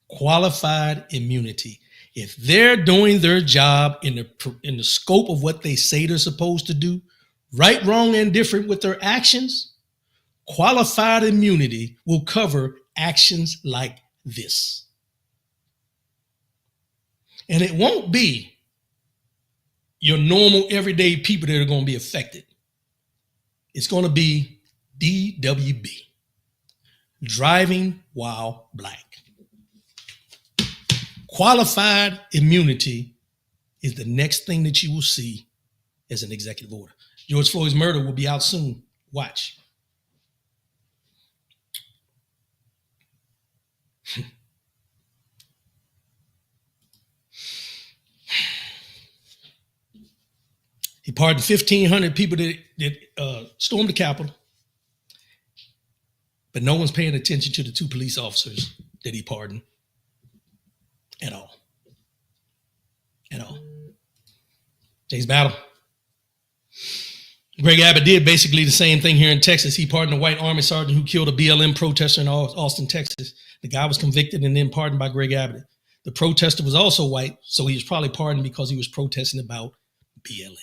A: Qualified immunity. If they're doing their job in the scope of what they say they're supposed to do, right, wrong, and different with their actions, qualified immunity will cover actions like this. And it won't be your normal everyday people that are going to be affected. It's going to be DWB, driving while black. Qualified immunity is the next thing that you will see as an executive order. George Floyd's murder will be out soon. Watch. He pardoned 1,500 people that stormed the Capitol, but no one's paying attention to the 2 police officers that he pardoned at all. At all. James Battle. Greg Abbott did basically the same thing here in Texas. He pardoned a white Army sergeant who killed a BLM protester in Austin, Texas. The guy was convicted and then pardoned by Greg Abbott. The protester was also white, so he was probably pardoned because he was protesting about BLM.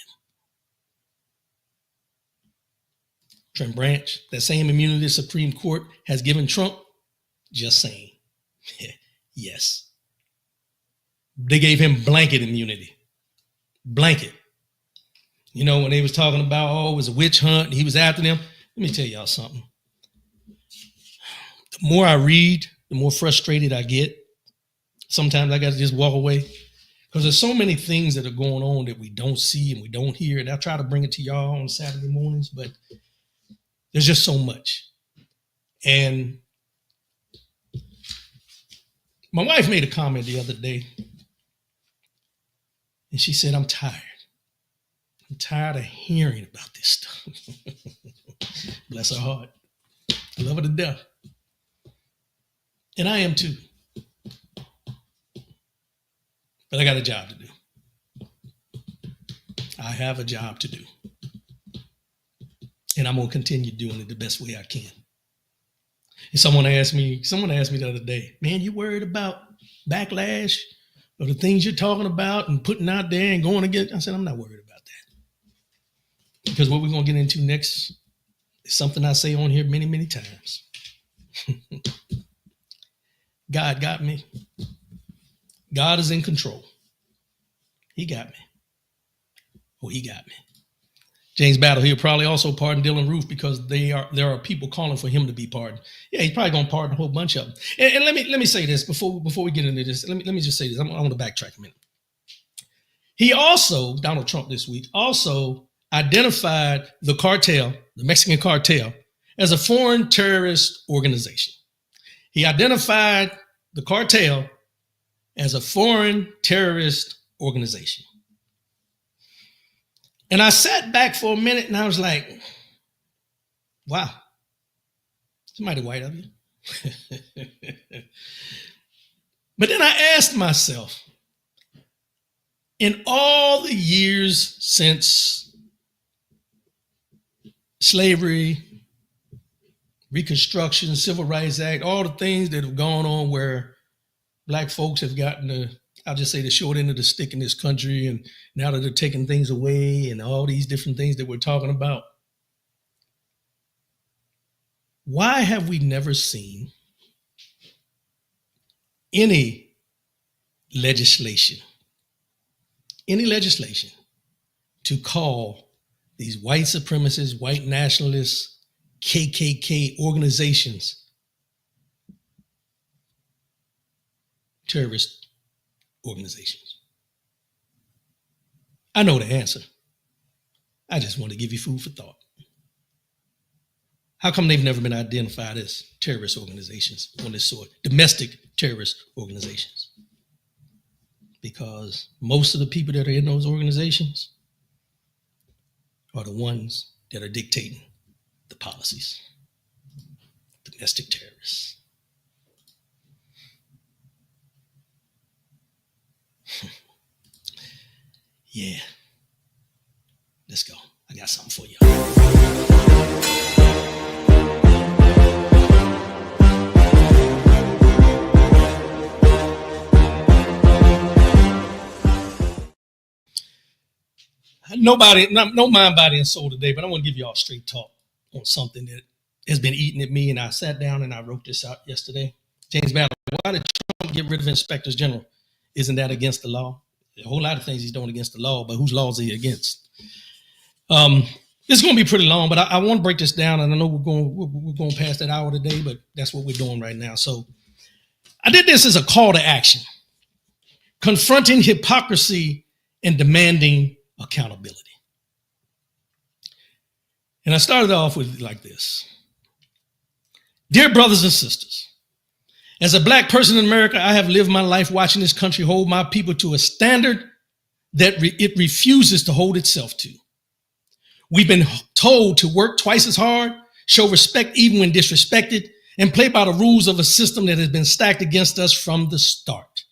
A: Trent Branch, that same immunity the Supreme Court has given Trump, just saying. Yes. They gave him blanket immunity. Blanket. You know, when they was talking about, oh, it was a witch hunt, he was after them. Let me tell y'all something. The more I read, the more frustrated I get. Sometimes I got to just walk away because there's so many things that are going on that we don't see and we don't hear. And I try to bring it to y'all on Saturday mornings, but there's just so much. And my wife made a comment the other day, and she said, I'm tired. I'm tired of hearing about this stuff. Bless her heart. I love her to death. And I am too. But I got a job to do. I have a job to do. And I'm going to continue doing it the best way I can. And someone asked me the other day, man, you worried about backlash or the things you're talking about and putting out there and going against? I said, I'm not worried about that. Because what we're going to get into next is something I say on here many, many times. God got me. God is in control. He got me. Oh, he got me. James Battle, he'll probably also pardon Dylan Roof because there are people calling for him to be pardoned. Yeah, he's probably going to pardon a whole bunch of them. And let me say this before we get into this. Let me just say this. I want to backtrack a minute. He also, Donald Trump this week, also identified the cartel, the Mexican cartel, as a foreign terrorist organization. He identified the cartel as a foreign terrorist organization. And I sat back for a minute and I was like, wow, it's mighty white of you. But then I asked myself, in all the years since slavery, Reconstruction, Civil Rights Act, all the things that have gone on where Black folks have gotten I'll just say the short end of the stick in this country, and now that they're taking things away and all these different things that we're talking about, why have we never seen any legislation to call these white supremacists, white nationalists, KKK organizations terrorist organizations? I know the answer. I just want to give you food for thought. How come they've never been identified as terrorist organizations on this sort, domestic terrorist organizations? Because most of the people that are in those organizations are the ones that are dictating the policies. Domestic terrorists. Yeah. Let's go. I got something for you. No mind, body, and soul today, but I want to give you all straight talk on something that has been eating at me, and I sat down and I wrote this out yesterday. James Battle, why did Trump get rid of inspectors general? Isn't that against the law? A whole lot of things he's doing against the law, but whose laws are he against? It's going to be pretty long, but I want to break this down, and I know we're going past that hour today, but that's what we're doing right now. So I did this as a call to action, confronting hypocrisy and demanding accountability. And I started off with like this. Dear brothers and sisters, as a Black person in America, I have lived my life watching this country hold my people to a standard that it refuses to hold itself to. We've been told to work twice as hard, show respect even when disrespected, and play by the rules of a system that has been stacked against us from the start.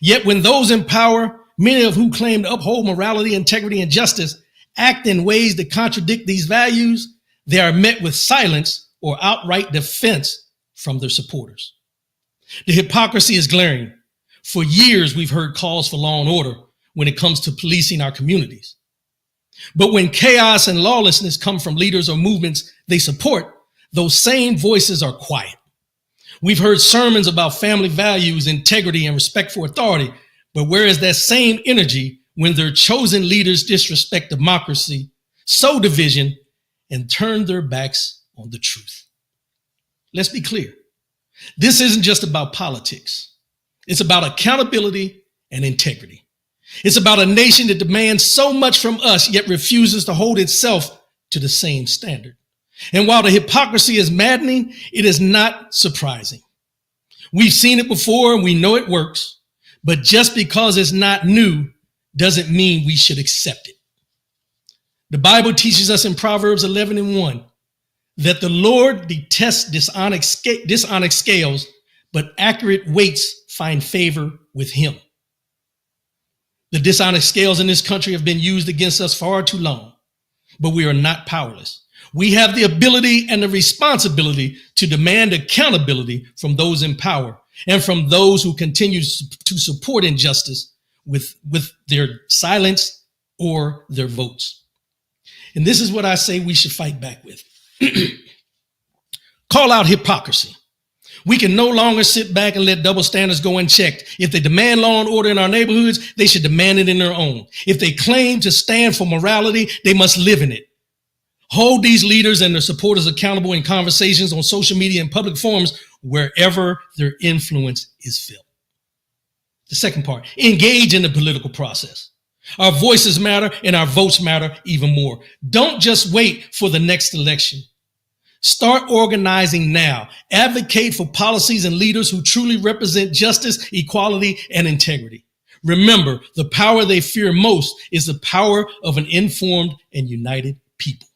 A: Yet when those in power, many of who claim to uphold morality, integrity, and justice, act in ways that contradict these values, they are met with silence or outright defense from their supporters. The hypocrisy is glaring. For years, we've heard calls for law and order when it comes to policing our communities. But when chaos and lawlessness come from leaders or movements they support, those same voices are quiet. We've heard sermons about family values, integrity, and respect for authority, but where is that same energy when their chosen leaders disrespect democracy, sow division, and turn their backs on the truth? Let's be clear. This isn't just about politics. It's about accountability and integrity. It's about a nation that demands so much from us, yet refuses to hold itself to the same standard. And while the hypocrisy is maddening, it is not surprising. We've seen it before and we know it works, but just because it's not new doesn't mean we should accept it. The Bible teaches us in Proverbs 11:1 that the Lord detests dishonest scales, but accurate weights find favor with him. The dishonest scales in this country have been used against us far too long, but we are not powerless. We have the ability and the responsibility to demand accountability from those in power and from those who continue to support injustice with their silence or their votes. And this is what I say we should fight back with. Call out hypocrisy. We can no longer sit back and let double standards go unchecked. If they demand law and order in our neighborhoods, they should demand it in their own. If they claim to stand for morality, they must live in it. Hold these leaders and their supporters accountable in conversations on social media and public forums wherever their influence is felt. The second part, engage in the political process. Our voices matter and our votes matter even more. Don't just wait for the next election. Start organizing now. Advocate for policies and leaders who truly represent justice, equality, and integrity. Remember, the power they fear most is the power of an informed and united people.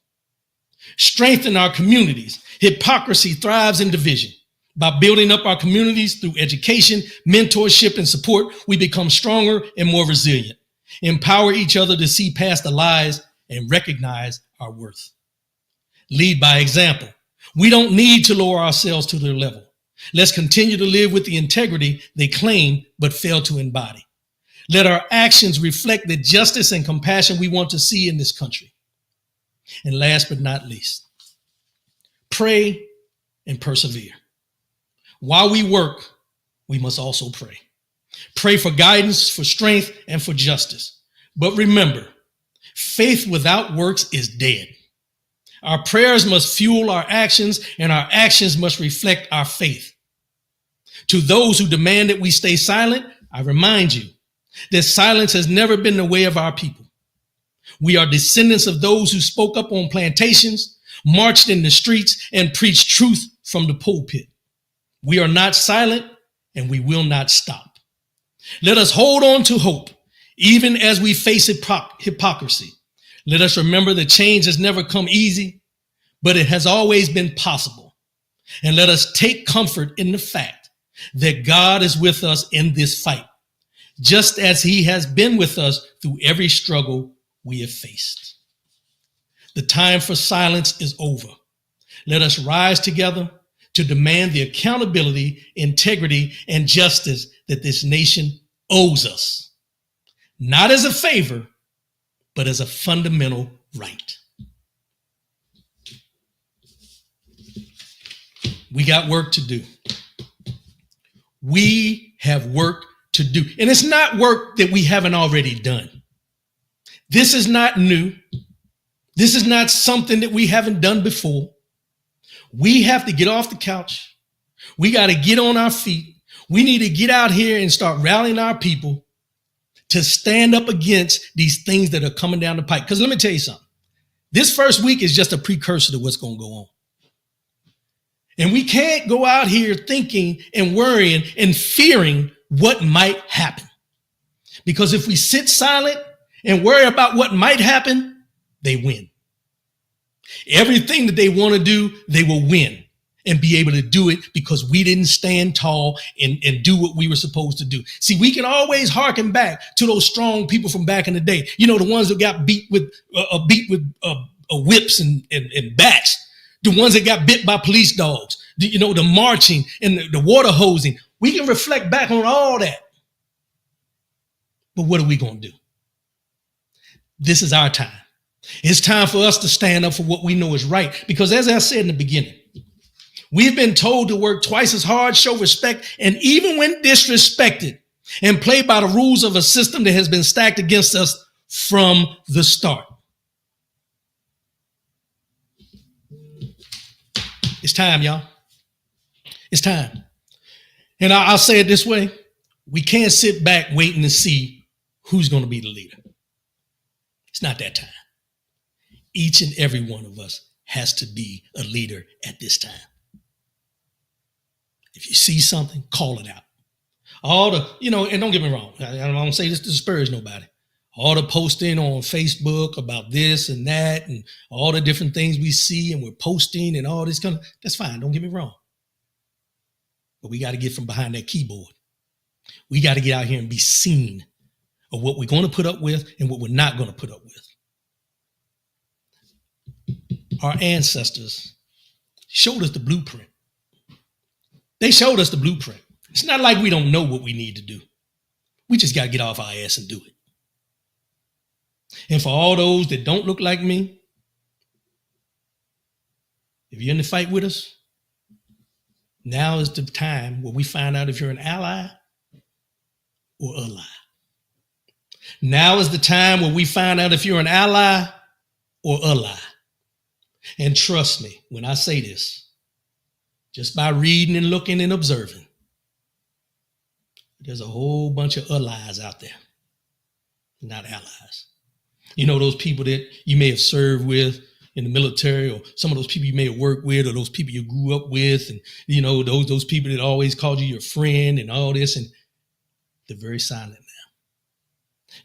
A: Strengthen our communities. Hypocrisy thrives in division. By building up our communities through education, mentorship, and support, we become stronger and more resilient. Empower each other to see past the lies and recognize our worth. Lead by example. We don't need to lower ourselves to their level. Let's continue to live with the integrity they claim but fail to embody. Let our actions reflect the justice and compassion we want to see in this country. And last but not least, pray and persevere. While we work, we must also pray. Pray for guidance, for strength, and for justice. But remember, faith without works is dead. Our prayers must fuel our actions, and our actions must reflect our faith. To those who demand that we stay silent, I remind you that silence has never been the way of our people. We are descendants of those who spoke up on plantations, marched in the streets, and preached truth from the pulpit. We are not silent, and we will not stop. Let us hold on to hope, even as we face hypocrisy. Let us remember that change has never come easy, but it has always been possible. And let us take comfort in the fact that God is with us in this fight, just as he has been with us through every struggle we have faced. The time for silence is over. Let us rise together to demand the accountability, integrity, and justice that this nation owes us, not as a favor, but as a fundamental right. We got work to do. We have work to do. And it's not work that we haven't already done. This is not new. This is not something that we haven't done before. We have to get off the couch. We got to get on our feet. We need to get out here and start rallying our people to stand up against these things that are coming down the pike. Because let me tell you something. This first week is just a precursor to what's going to go on. And we can't go out here thinking and worrying and fearing what might happen. Because if we sit silent and worry about what might happen, they win. Everything that they want to do, they will win and be able to do it because we didn't stand tall and do what we were supposed to do. See, we can always harken back to those strong people from back in the day. You know, the ones that got beat with whips and bats, the ones that got bit by police dogs, the marching and the water hosing. We can reflect back on all that. But what are we going to do? This is our time. It's time for us to stand up for what we know is right. Because as I said in the beginning, we've been told to work twice as hard, show respect, and even when disrespected, and play by the rules of a system that has been stacked against us from the start. It's time, y'all. It's time. And I'll say it this way. We can't sit back waiting to see who's going to be the leader. It's not that time. Each and every one of us has to be a leader at this time. If you see something, call it out. All the, and don't get me wrong, I don't say this to disparage nobody. All the posting on Facebook about this and that and all the different things we see and we're posting and all this that's fine. Don't get me wrong. But we got to get from behind that keyboard. We got to get out here and be seen of what we're going to put up with and what we're not going to put up with. Our ancestors showed us the blueprint. They showed us the blueprint. It's not like we don't know what we need to do. We just got to get off our ass and do it. And for all those that don't look like me, if you're in the fight with us, now is the time where we find out if you're an ally or a lie. Now is the time where we find out if you're an ally or a lie. And trust me, when I say this, just by reading and looking and observing, there's a whole bunch of allies out there, not allies. You know, those people that you may have served with in the military, or some of those people you may have worked with, or those people you grew up with, and, those people that always called you your friend and all this, and they're very silent now.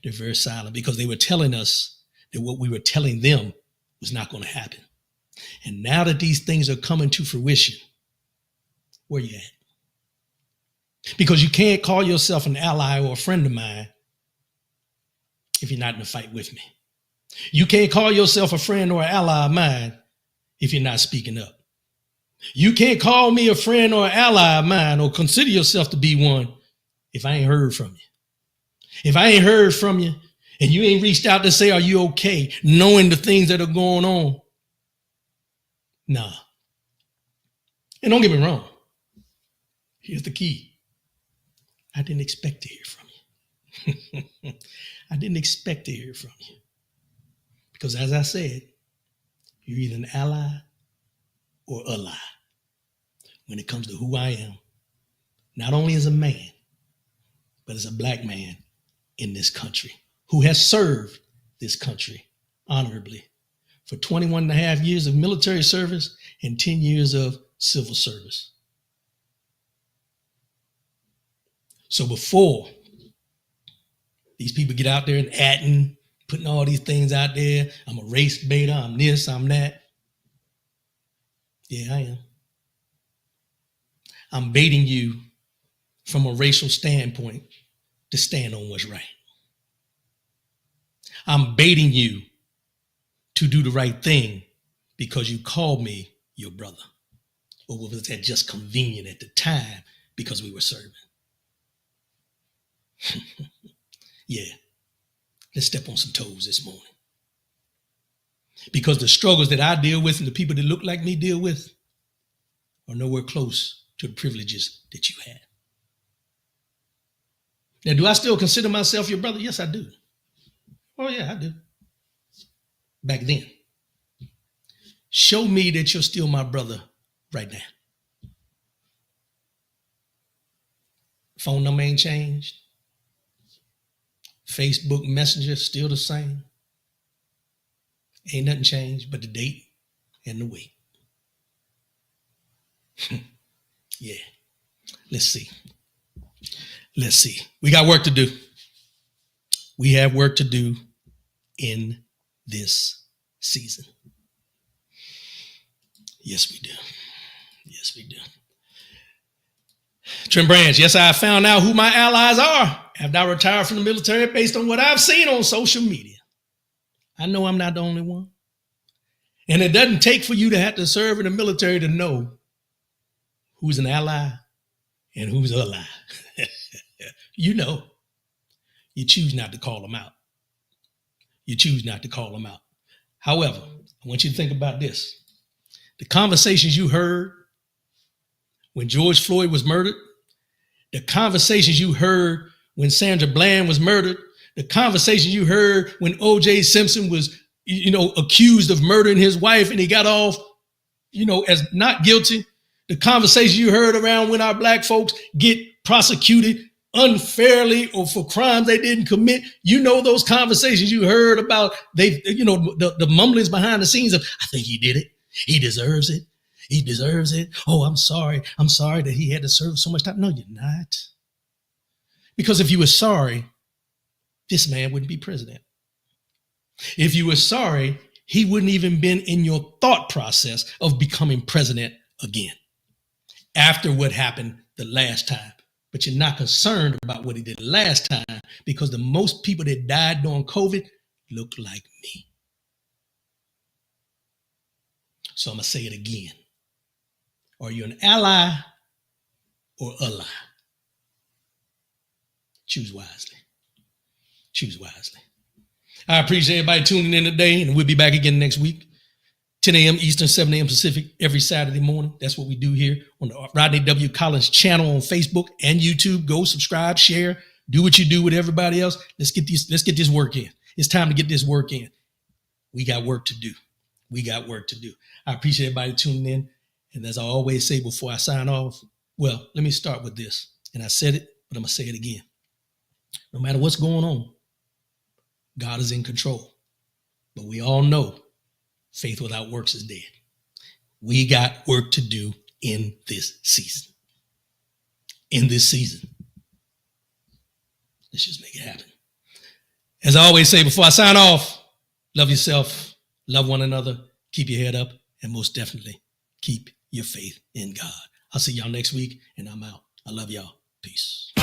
A: They're very silent because they were telling us that what we were telling them was not going to happen. And now that these things are coming to fruition, where you at? Because you can't call yourself an ally or a friend of mine if you're not in the fight with me. You can't call yourself a friend or an ally of mine if you're not speaking up. You can't call me a friend or an ally of mine or consider yourself to be one if I ain't heard from you. If I ain't heard from you and you ain't reached out to say, are you okay, knowing the things that are going on? Nah. And don't get me wrong. Here's the key. I didn't expect to hear from you. I didn't expect to hear from you. Because as I said, you're either an ally or a lie when it comes to who I am, not only as a man, but as a black man in this country who has served this country honorably for 21 and a half years of military service and 10 years of civil service. So before these people get out there and acting, putting all these things out there, I'm a race baiter, I'm this, I'm that. Yeah, I am. I'm baiting you from a racial standpoint to stand on what's right. I'm baiting you to do the right thing because you called me your brother. Or was that just convenient at the time because we were serving? Yeah, let's step on some toes this morning. Because the struggles that I deal with and the people that look like me deal with are nowhere close to the privileges that you had. Now, do I still consider myself your brother? Yes, I do. Oh, yeah, I do. Back then. Show me that you're still my brother right now. Phone number ain't changed. Facebook Messenger still the same. Ain't nothing changed but the date and the weight. Yeah. Let's see. We got work to do. We have work to do in this season. Yes, we do. Trim Branch, yes, I found out who my allies are after I retired from the military based on what I've seen on social media. I know I'm not the only one. And it doesn't take for you to have to serve in the military to know who's an ally and who's a lie. You know. You choose not to call them out. You choose not to call them out. However, I want you to think about this. The conversations you heard when George Floyd was murdered, the conversations you heard when Sandra Bland was murdered, the conversations you heard when O.J. Simpson was, accused of murdering his wife and he got off, as not guilty, the conversations you heard around when our black folks get prosecuted unfairly or for crimes they didn't commit, those conversations you heard about, the mumblings behind the scenes of, I think he did it. He deserves it. He deserves it. Oh, I'm sorry. I'm sorry that he had to serve so much time. No, you're not. Because if you were sorry, this man wouldn't be president. If you were sorry, he wouldn't even been in your thought process of becoming president again after what happened the last time. But you're not concerned about what he did last time because the most people that died during COVID look like me. So I'm going to say it again. Are you an ally or a lie? Choose wisely. Choose wisely. I appreciate everybody tuning in today, and we'll be back again next week. 10 a.m. Eastern, 7 a.m. Pacific, every Saturday morning. That's what we do here on the Rodney W. Collins channel on Facebook and YouTube. Go subscribe, share, do what you do with everybody else. Let's get this work in. It's time to get this work in. We got work to do. We got work to do. I appreciate everybody tuning in. And as I always say before I sign off, well, let me start with this. And I said it, but I'm going to say it again. No matter what's going on, God is in control. But we all know faith without works is dead. We got work to do in this season. In this season. Let's just make it happen. As I always say before I sign off, love yourself, love one another, keep your head up, and most definitely keep your faith in God. I'll see y'all next week, and I'm out. I love y'all. Peace.